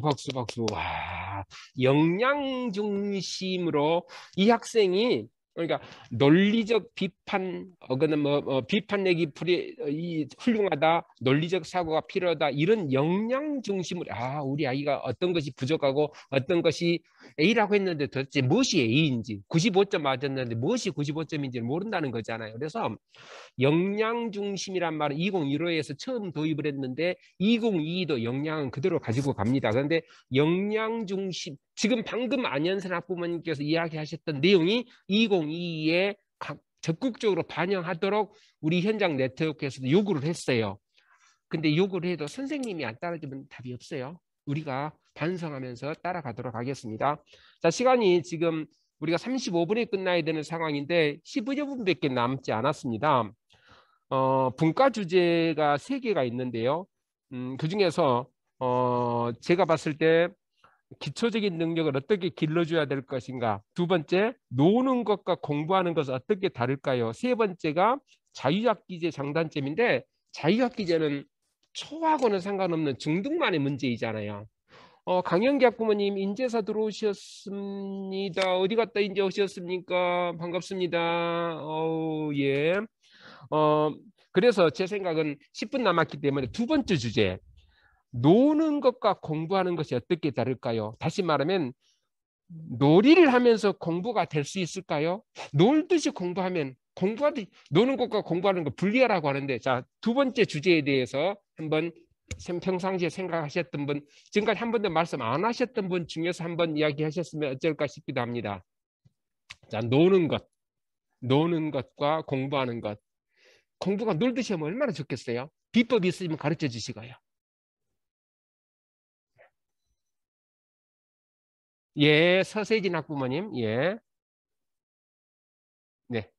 박수, 박수. 와, 역량 중심으로 이 학생이 그러니까 논리적 비판, 그는 비판 내기 훌륭하다, 논리적 사고가 필요하다 이런 역량 중심으로 우리 아이가 어떤 것이 부족하고 어떤 것이 A라고 했는데 도대체 무엇이 A인지 95점 맞았는데 무엇이 95점인지 모른다는 거잖아요. 그래서 역량 중심이란 말은 2015에서 처음 도입을 했는데 2022도 역량은 그대로 가지고 갑니다. 그런데 역량 중심, 지금 방금 안현선 학부모님께서 이야기하셨던 내용이 2022에 적극적으로 반영하도록 우리 현장 네트워크에서도 요구를 했어요. 근데 요구를 해도 선생님이 안 따라주면 답이 없어요. 우리가 반성하면서 따라가도록 하겠습니다. 자, 시간이 지금 우리가 35분에 끝나야 되는 상황인데 15여 분밖에 남지 않았습니다. 분과 주제가 3개가 있는데요. 그중에서 제가 봤을 때 기초적인 능력을 어떻게 길러줘야 될 것인가. 2번째, 노는 것과 공부하는 것은 어떻게 다를까요? 3번째가 자유학기제 장단점인데 자유학기제는 초하고는 상관없는 중등만의 문제이잖아요. 강영기 학부모님 인재사 들어오셨습니다. 어디 갔다 인재 오셨습니까? 반갑습니다. 예. 그래서 제 생각은 10분 남았기 때문에 2번째 주제, 노는 것과 공부하는 것이 어떻게 다를까요? 다시 말하면 놀이를 하면서 공부가 될 수 있을까요? 놀듯이 공부하면 노는 것과 공부하는 거 분리하라고 하는데, 자, 2번째 주제에 대해서 한번 평상시에 생각하셨던 분, 지금까지 한 번도 말씀 안 하셨던 분 중에서 한번 이야기하셨으면 어쩔까 싶기도 합니다. 자, 노는 것과 공부하는 것. 공부가 놀듯이 하면 얼마나 좋겠어요? 비법 있으면 가르쳐 주시고요. 예, 서세진 학부모님. 예. 네.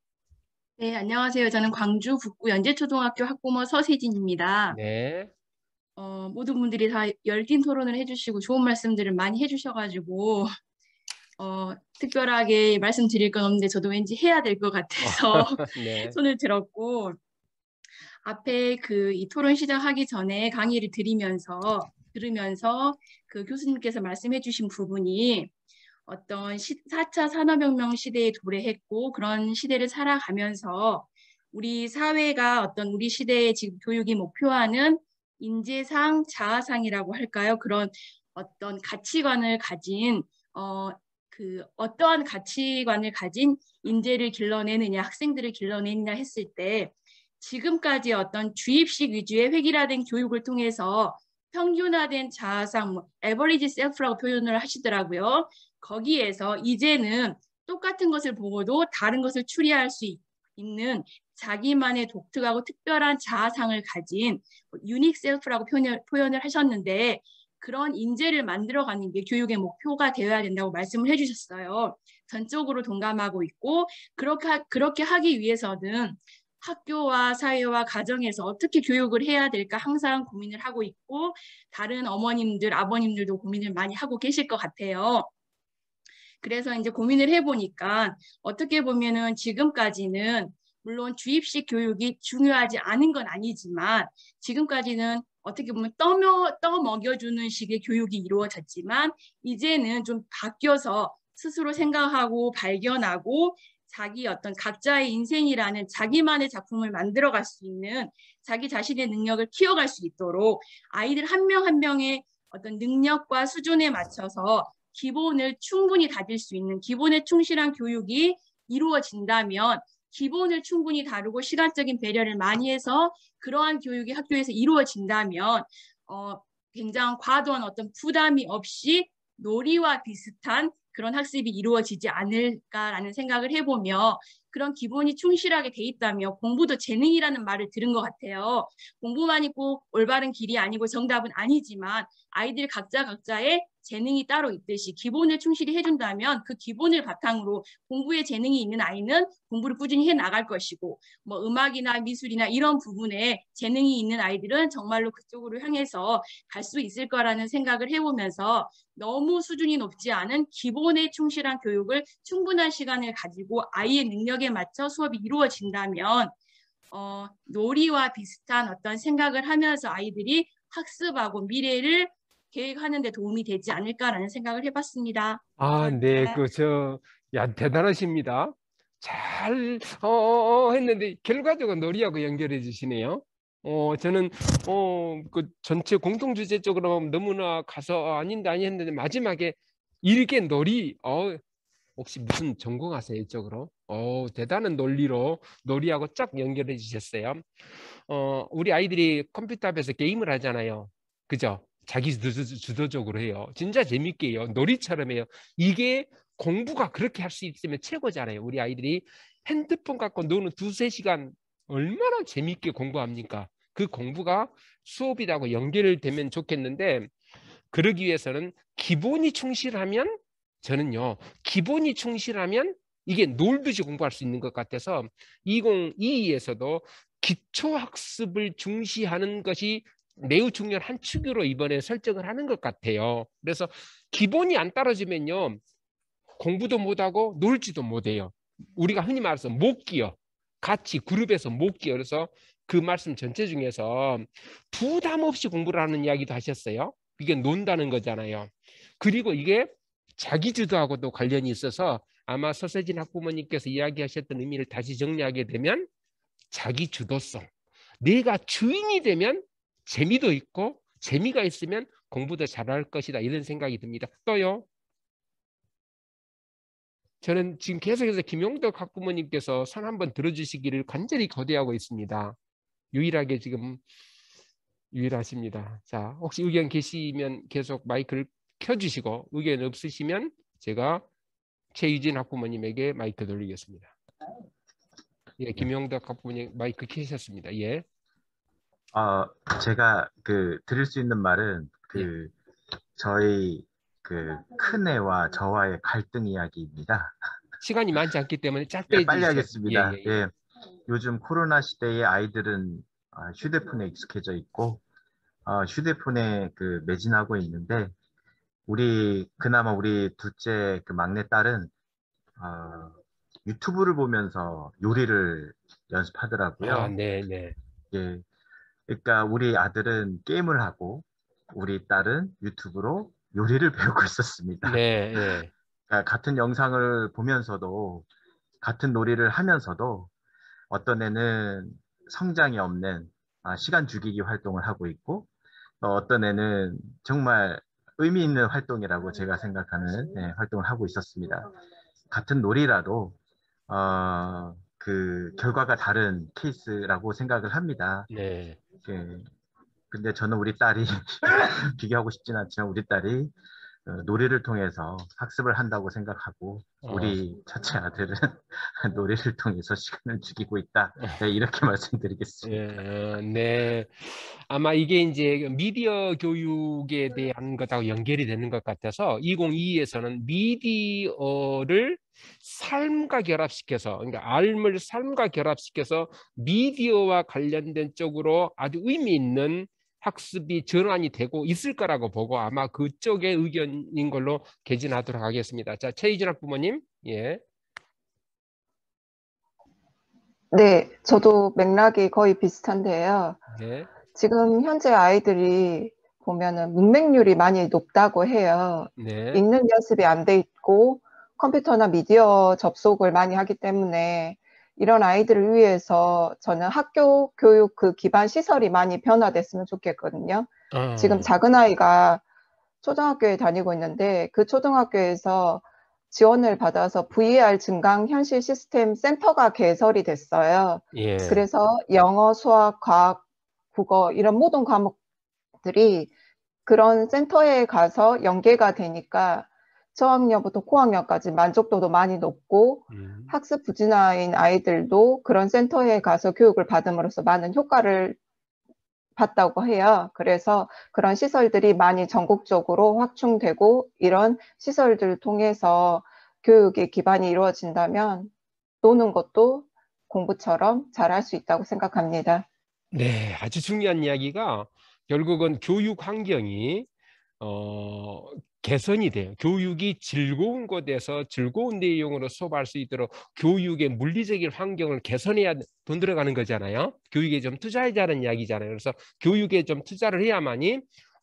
네, 안녕하세요. 저는 광주 북구 연제초등학교 학부모 서세진입니다. 네. 모든 분들이 다 열띤 토론을 해주시고 좋은 말씀들을 많이 해주셔가지고 특별하게 말씀드릴 건 없는데 저도 왠지 해야 될 것 같아서 네. 손을 들었고, 앞에 이 토론 시작하기 전에 강의를 들으면서 그 교수님께서 말씀해 주신 부분이 어떤 4차 산업혁명 시대에 도래했고 그런 시대를 살아가면서 우리 사회가 어떤 우리 시대의 지금 교육이 목표하는 인재상, 자아상이라고 할까요? 그런 어떤 가치관을 가진 어떠한 가치관을 가진 인재를 길러내느냐, 학생들을 길러내느냐 했을 때 지금까지 어떤 주입식 위주의 획일화된 교육을 통해서 평균화된 자아상, 에버리지 셀프라고 표현을 하시더라고요. 거기에서 이제는 똑같은 것을 보고도 다른 것을 추리할 수 있는 자기만의 독특하고 특별한 자아상을 가진 유닉 셀프라고 표현을 하셨는데, 그런 인재를 만들어가는 게 교육의 목표가 되어야 된다고 말씀을 해주셨어요. 전적으로 동감하고 있고, 그렇게 하기 위해서는 학교와 사회와 가정에서 어떻게 교육을 해야 될까 항상 고민을 하고 있고, 다른 어머님들, 아버님들도 고민을 많이 하고 계실 것 같아요. 그래서 이제 고민을 해보니까 어떻게 보면은 지금까지는 물론 주입식 교육이 중요하지 않은 건 아니지만 지금까지는 어떻게 보면 떠먹여주는 식의 교육이 이루어졌지만 이제는 좀 바뀌어서 스스로 생각하고 발견하고 자기 어떤 각자의 인생이라는 자기만의 작품을 만들어갈 수 있는 자기 자신의 능력을 키워갈 수 있도록 아이들 한 명 한 명의 어떤 능력과 수준에 맞춰서 기본을 충분히 다질 수 있는 기본에 충실한 교육이 이루어진다면, 기본을 충분히 다루고 시간적인 배려를 많이 해서 그러한 교육이 학교에서 이루어진다면 굉장히 과도한 어떤 부담이 없이 놀이와 비슷한 그런 학습이 이루어지지 않을까라는 생각을 해보며 그런 기본이 충실하게 돼 있다면 공부도 재능이라는 말을 들은 것 같아요. 공부만이 꼭 올바른 길이 아니고 정답은 아니지만 아이들 각자의 재능이 따로 있듯이 기본을 충실히 해준다면 그 기본을 바탕으로 공부에 재능이 있는 아이는 공부를 꾸준히 해 나갈 것이고 뭐 음악이나 미술이나 이런 부분에 재능이 있는 아이들은 정말로 그쪽으로 향해서 갈 수 있을 거라는 생각을 해보면서 너무 수준이 높지 않은 기본에 충실한 교육을 충분한 시간을 가지고 아이의 능력에 맞춰 수업이 이루어진다면 놀이와 비슷한 어떤 생각을 하면서 아이들이 학습하고 미래를 계획하는 데 도움이 되지 않을까라는 생각을 해봤습니다. 아, 네, 야, 대단하십니다. 잘, 했는데, 결과적으로 놀이하고 연결해 주시네요. 저는, 그 전체 공통주제 쪽으로 너무나 가서 아닌데 했는데, 마지막에 일개 놀이, 혹시 무슨 전공하세요, 이쪽으로? 대단한 논리로 놀이하고 쫙 연결해 주셨어요. 우리 아이들이 컴퓨터 앞에서 게임을 하잖아요. 그죠? 자기 주도적으로 해요. 진짜 재밌게 해요. 놀이처럼 해요. 이게 공부가 그렇게 할 수 있으면 최고잖아요. 우리 아이들이 핸드폰 갖고 노는 2~3시간 얼마나 재밌게 공부합니까? 그 공부가 수업이라고 연결되면 좋겠는데 그러기 위해서는 기본이 충실하면 저는요. 기본이 충실하면 이게 놀듯이 공부할 수 있는 것 같아서 2022에서도 기초학습을 중시하는 것이 매우 중요한 한 축으로 이번에 설정을 하는 것 같아요. 그래서 기본이 안 따라주면요. 공부도 못하고 놀지도 못해요. 우리가 흔히 말해서 못 끼어. 같이 그룹에서 못 끼어. 그래서 그 말씀 전체 중에서 부담 없이 공부를 하는 이야기도 하셨어요. 이게 논다는 거잖아요. 그리고 이게 자기주도하고도 관련이 있어서 아마 서세진 학부모님께서 이야기하셨던 의미를 다시 정리하게 되면 자기주도성. 내가 주인이 되면 재미도 있고 재미가 있으면 공부도 잘할 것이다 이런 생각이 듭니다. 또요. 저는 지금 계속해서 김용덕 학부모님께서 선 한번 들어주시기를 간절히 거대하고 있습니다. 유일하게 지금 유일하십니다. 자, 혹시 의견 계시면 계속 마이크를 켜주시고 의견 없으시면 제가 최유진 학부모님에게 마이크 돌리겠습니다. 예, 김용덕 학부모님 마이크 켜셨습니다. 예. 제가 드릴 수 있는 말은 저희 큰애와 저와의 갈등 이야기입니다. 시간이 많지 않기 때문에 짧게 예, 빨리 해주세요. 하겠습니다. 예. 예. 요즘 코로나 시대에 아이들은 휴대폰에 익숙해져 있고 휴대폰에 매진하고 있는데 그나마 우리 둘째 막내 딸은 유튜브를 보면서 요리를 연습하더라고요. 네네. 예. 그러니까 우리 아들은 게임을 하고 우리 딸은 유튜브로 요리를 배우고 있었습니다. 네. 네. 그러니까 같은 영상을 보면서도 같은 놀이를 하면서도 어떤 애는 성장이 없는 시간 죽이기 활동을 하고 있고 어떤 애는 정말 의미 있는 활동이라고 제가 생각하는 활동을 하고 있었습니다. 같은 놀이라도 결과가 다른 케이스라고 생각을 합니다. 네. 근데 저는 우리 딸이 비교하고 싶진 않지만 우리 딸이 놀이를 통해서 학습을 한다고 생각하고 우리 첫째 아들은 놀이를 통해서 시간을 죽이고 있다. 네, 이렇게 말씀드리겠습니다. 네. 아마 이게 이제 미디어 교육에 대한 것하고 연결이 되는 것 같아서 2022에서는 미디어를 삶과 결합시켜서 그러니까 삶을 삶과 결합시켜서 미디어와 관련된 쪽으로 아주 의미 있는 학습이 전환이 되고 있을 거라고 보고 아마 그쪽의 의견인 걸로 개진하도록 하겠습니다. 자, 최희진 학부모님. 예. 네, 저도 맥락이 거의 비슷한데요. 네. 지금 현재 아이들이 보면은 문맹률이 많이 높다고 해요. 네. 읽는 연습이 안 돼 있고 컴퓨터나 미디어 접속을 많이 하기 때문에 이런 아이들을 위해서 저는 학교 교육 기반 시설이 많이 변화됐으면 좋겠거든요. 지금 작은 아이가 초등학교에 다니고 있는데 그 초등학교에서 지원을 받아서 VR 증강 현실 시스템 센터가 개설이 됐어요. 예. 그래서 영어, 수학, 과학, 국어 이런 모든 과목들이 그런 센터에 가서 연계가 되니까 저학년부터 고학년까지 만족도도 많이 높고 학습 부진아인 아이들도 그런 센터에 가서 교육을 받음으로써 많은 효과를 봤다고 해요. 그래서 그런 시설들이 많이 전국적으로 확충되고 이런 시설들을 통해서 교육의 기반이 이루어진다면 노는 것도 공부처럼 잘할 수 있다고 생각합니다. 네, 아주 중요한 이야기가 결국은 교육 환경이 개선이 돼요. 교육이 즐거운 곳에서 즐거운 내용으로 수업할 수 있도록 교육의 물리적인 환경을 개선해야 돈 들어가는 거잖아요. 교육에 좀 투자하자는 이야기잖아요. 그래서 교육에 좀 투자를 해야만이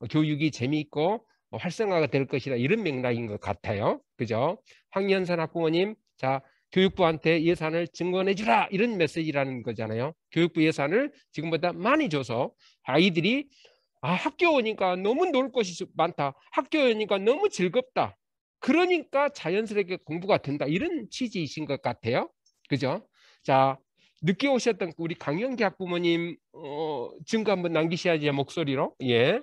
교육이 재미있고 활성화가 될 것이다. 이런 맥락인 것 같아요. 그죠? 황현선 학부모님, 자, 교육부한테 예산을 증원해 주라, 이런 메시지라는 거잖아요. 교육부 예산을 지금보다 많이 줘서 아이들이 학교 오니까 너무 놀 곳이 많다. 학교 오니까 너무 즐겁다. 그러니까 자연스럽게 공부가 된다. 이런 취지이신 것 같아요. 그죠? 자, 늦게 오셨던 우리 강영기 학부모님 증거 한번 남기셔야지, 목소리로. 예.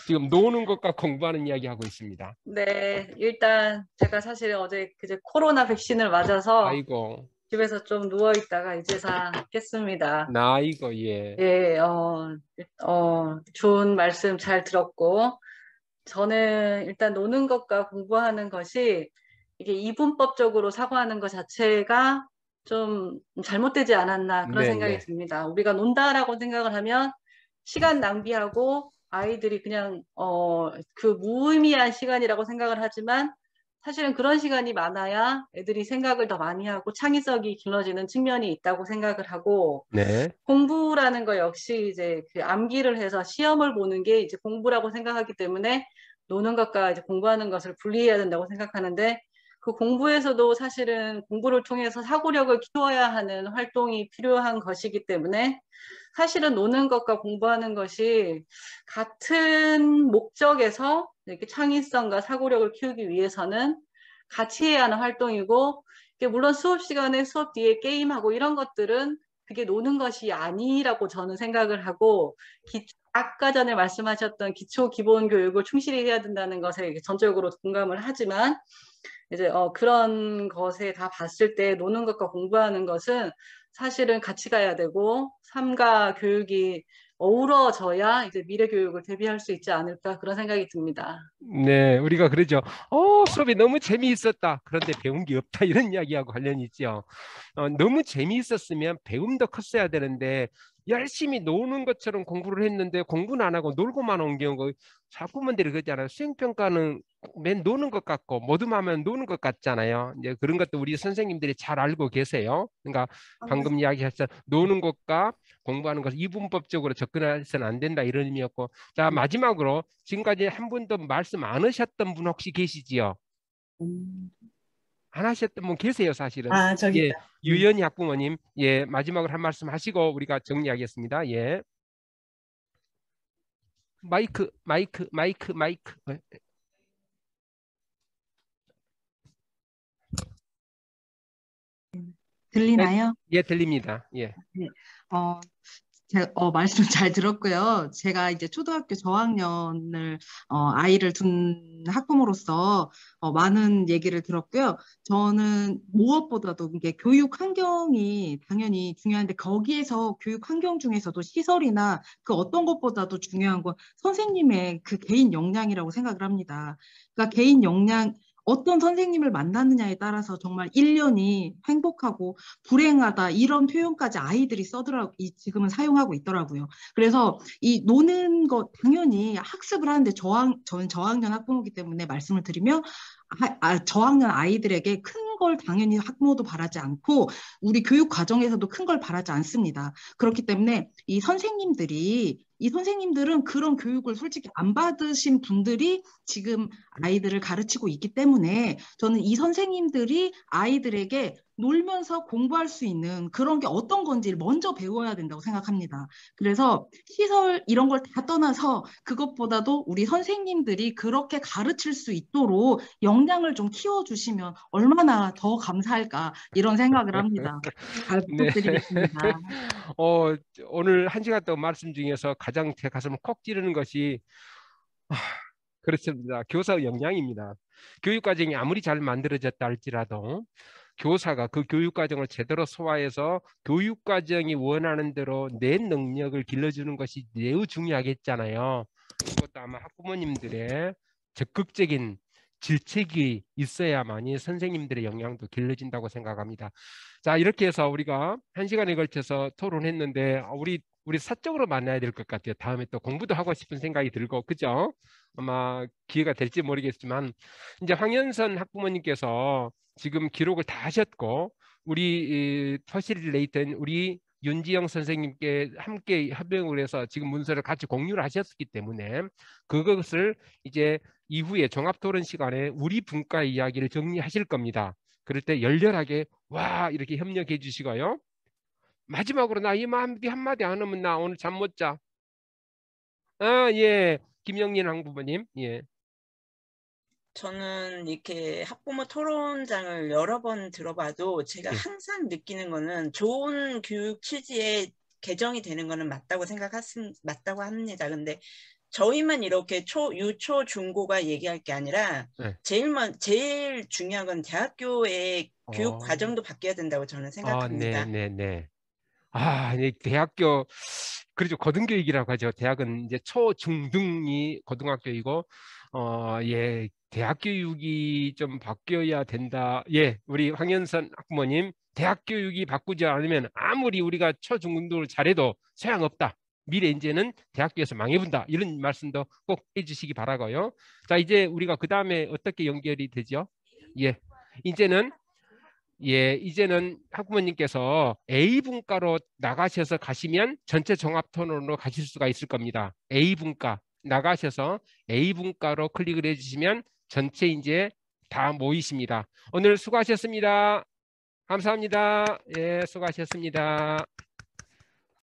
지금 노는 것과 공부하는 이야기 하고 있습니다. 네, 일단 제가 사실 어제 그제 코로나 백신을 맞아서 아이고. 집에서 좀 누워 있다가 이제서 깼습니다. 아이고, 예. 예, 좋은 말씀 잘 들었고, 저는 일단 노는 것과 공부하는 것이 이게 이분법적으로 사고하는 것 자체가 좀 잘못되지 않았나 그런 생각이 듭니다. 우리가 논다라고 생각을 하면 시간 낭비하고 아이들이 그냥 그 무의미한 시간이라고 생각을 하지만 사실은 그런 시간이 많아야 애들이 생각을 더 많이 하고 창의성이 길러지는 측면이 있다고 생각을 하고, 네. 공부라는 거 역시 이제 그 암기를 해서 시험을 보는 게 이제 공부라고 생각하기 때문에 노는 것과 이제 공부하는 것을 분리해야 된다고 생각하는데, 그 공부에서도 사실은 공부를 통해서 사고력을 키워야 하는 활동이 필요한 것이기 때문에 사실은 노는 것과 공부하는 것이 같은 목적에서 이렇게 창의성과 사고력을 키우기 위해서는 같이 해야 하는 활동이고, 물론 수업 시간에 수업 뒤에 게임하고 이런 것들은 그게 노는 것이 아니라고 저는 생각을 하고, 아까 전에 말씀하셨던 기초 기본 교육을 충실히 해야 된다는 것에 전적으로 공감을 하지만, 이제 그런 것에 다 봤을 때 노는 것과 공부하는 것은 사실은 같이 가야 되고 삶과 교육이 어우러져야 이제 미래 교육을 대비할 수 있지 않을까 그런 생각이 듭니다. 네, 우리가 그러죠. 수업이 너무 재미있었다. 그런데 배운 게 없다. 이런 이야기하고 관련이 있죠. 너무 재미있었으면 배움도 컸어야 되는데 열심히 노는 것처럼 공부를 했는데 공부는 안 하고 놀고만 온 경우, 학부모들이 그러잖아요. 수행평가는 맨 노는 것 같고 모두만 하면 노는 것 같잖아요. 이제 그런 것도 우리 선생님들이 잘 알고 계세요. 그러니까 방금 이야기하셨던 노는 것과 공부하는 것을 이분법적으로 접근해서는 안 된다, 이런 의미였고, 자, 마지막으로 지금까지 한 분도 말씀 안 하셨던 분 혹시 계시지요? 안 하셨던 분 계세요, 사실은. 저기 예, 있다. 유연희 학부모님, 예, 마지막으로 한 말씀 하시고 우리가 정리하겠습니다. 예. 마이크. 들리나요? 예, 들립니다. 예. 네. 제가 말씀 잘 들었고요. 제가 이제 초등학교 저학년을 아이를 둔 학부모로서 많은 얘기를 들었고요. 저는 무엇보다도 이게 교육 환경이 당연히 중요한데, 거기에서 교육 환경 중에서도 시설이나 그 어떤 것보다도 중요한 건 선생님의 그 개인 역량이라고 생각을 합니다. 그러니까 개인 역량, 어떤 선생님을 만났느냐에 따라서 정말 1년이 행복하고 불행하다, 이런 표현까지 아이들이 지금은 사용하고 있더라고요. 그래서 이 노는 것, 당연히 학습을 하는데 저는 저학년 학부모이기 때문에 말씀을 드리면, 저학년 아이들에게 큰 걸 당연히 학부모도 바라지 않고 우리 교육 과정에서도 큰 걸 바라지 않습니다. 그렇기 때문에 이 선생님들은 그런 교육을 솔직히 안 받으신 분들이 지금 아이들을 가르치고 있기 때문에, 저는 이 선생님들이 아이들에게 놀면서 공부할 수 있는 그런 게 어떤 건지를 먼저 배워야 된다고 생각합니다. 그래서 시설 이런 걸 다 떠나서 그것보다도 우리 선생님들이 그렇게 가르칠 수 있도록 역량을 좀 키워주시면 얼마나 더 감사할까, 이런 생각을 합니다. 잘 부탁드리겠습니다. 네. 오늘 1시간 동안 말씀 중에서 가장 제 가슴을 콕 찌르는 것이 그렇습니다. 교사 역량입니다. 교육과정이 아무리 잘 만들어졌다 할지라도 교사가 그 교육과정을 제대로 소화해서 교육과정이 원하는 대로 내 능력을 길러주는 것이 매우 중요하겠잖아요. 그것도 아마 학부모님들의 적극적인 질책이 있어야만이 선생님들의 역량도 길러진다고 생각합니다. 자, 이렇게 해서 우리가 1시간에 걸쳐서 토론했는데 우리 사적으로 만나야 될 것 같아요. 다음에 또 공부도 하고 싶은 생각이 들고, 그죠? 아마 기회가 될지 모르겠지만 이제 황현선 학부모님께서 지금 기록을 다 하셨고 우리 퍼실리레이터인 우리 윤지영 선생님께 함께 협력을 해서 지금 문서를 같이 공유를 하셨기 때문에 그것을 이제 이후에 종합토론 시간에 우리 분과 이야기를 정리하실 겁니다. 그럴 때 열렬하게 와 이렇게 협력해 주시고요. 마지막으로 나 이 한마디 안 하면 나 오늘 잠 못 자. 예. 김영린 학부모님. 예. 저는 이렇게 학부모 토론장을 여러 번 들어봐도 제가 항상 느끼는 거는 좋은 교육 취지에 개정이 되는 거는 맞다고 맞다고 합니다. 근데 저희만 이렇게 유초, 중고가 얘기할 게 아니라 제일 중요한 건 대학교의 교육 과정도 바뀌어야 된다고 저는 생각합니다. 네. 대학교 그렇죠. 고등교육이라고 하죠. 대학은 이제 초, 중, 등이 고등학교이고 예, 대학 교육이 좀 바뀌어야 된다. 예, 우리 황현선 학부모님, 대학 교육이 바꾸지 않으면 아무리 우리가 초, 중, 등을 잘해도 소용없다. 미래 인재는 대학교에서 망해본다. 이런 말씀도 꼭 해주시기 바라고요. 자, 이제 우리가 그 다음에 어떻게 연결이 되죠? 예, 이제는 학부모님께서 A분과로 나가셔서 가시면 전체 종합토론으로 가실 수가 있을 겁니다. A분과 나가셔서 A분과로 클릭을 해주시면 전체 이제 다 모이십니다. 오늘 수고하셨습니다. 감사합니다. 예, 수고하셨습니다.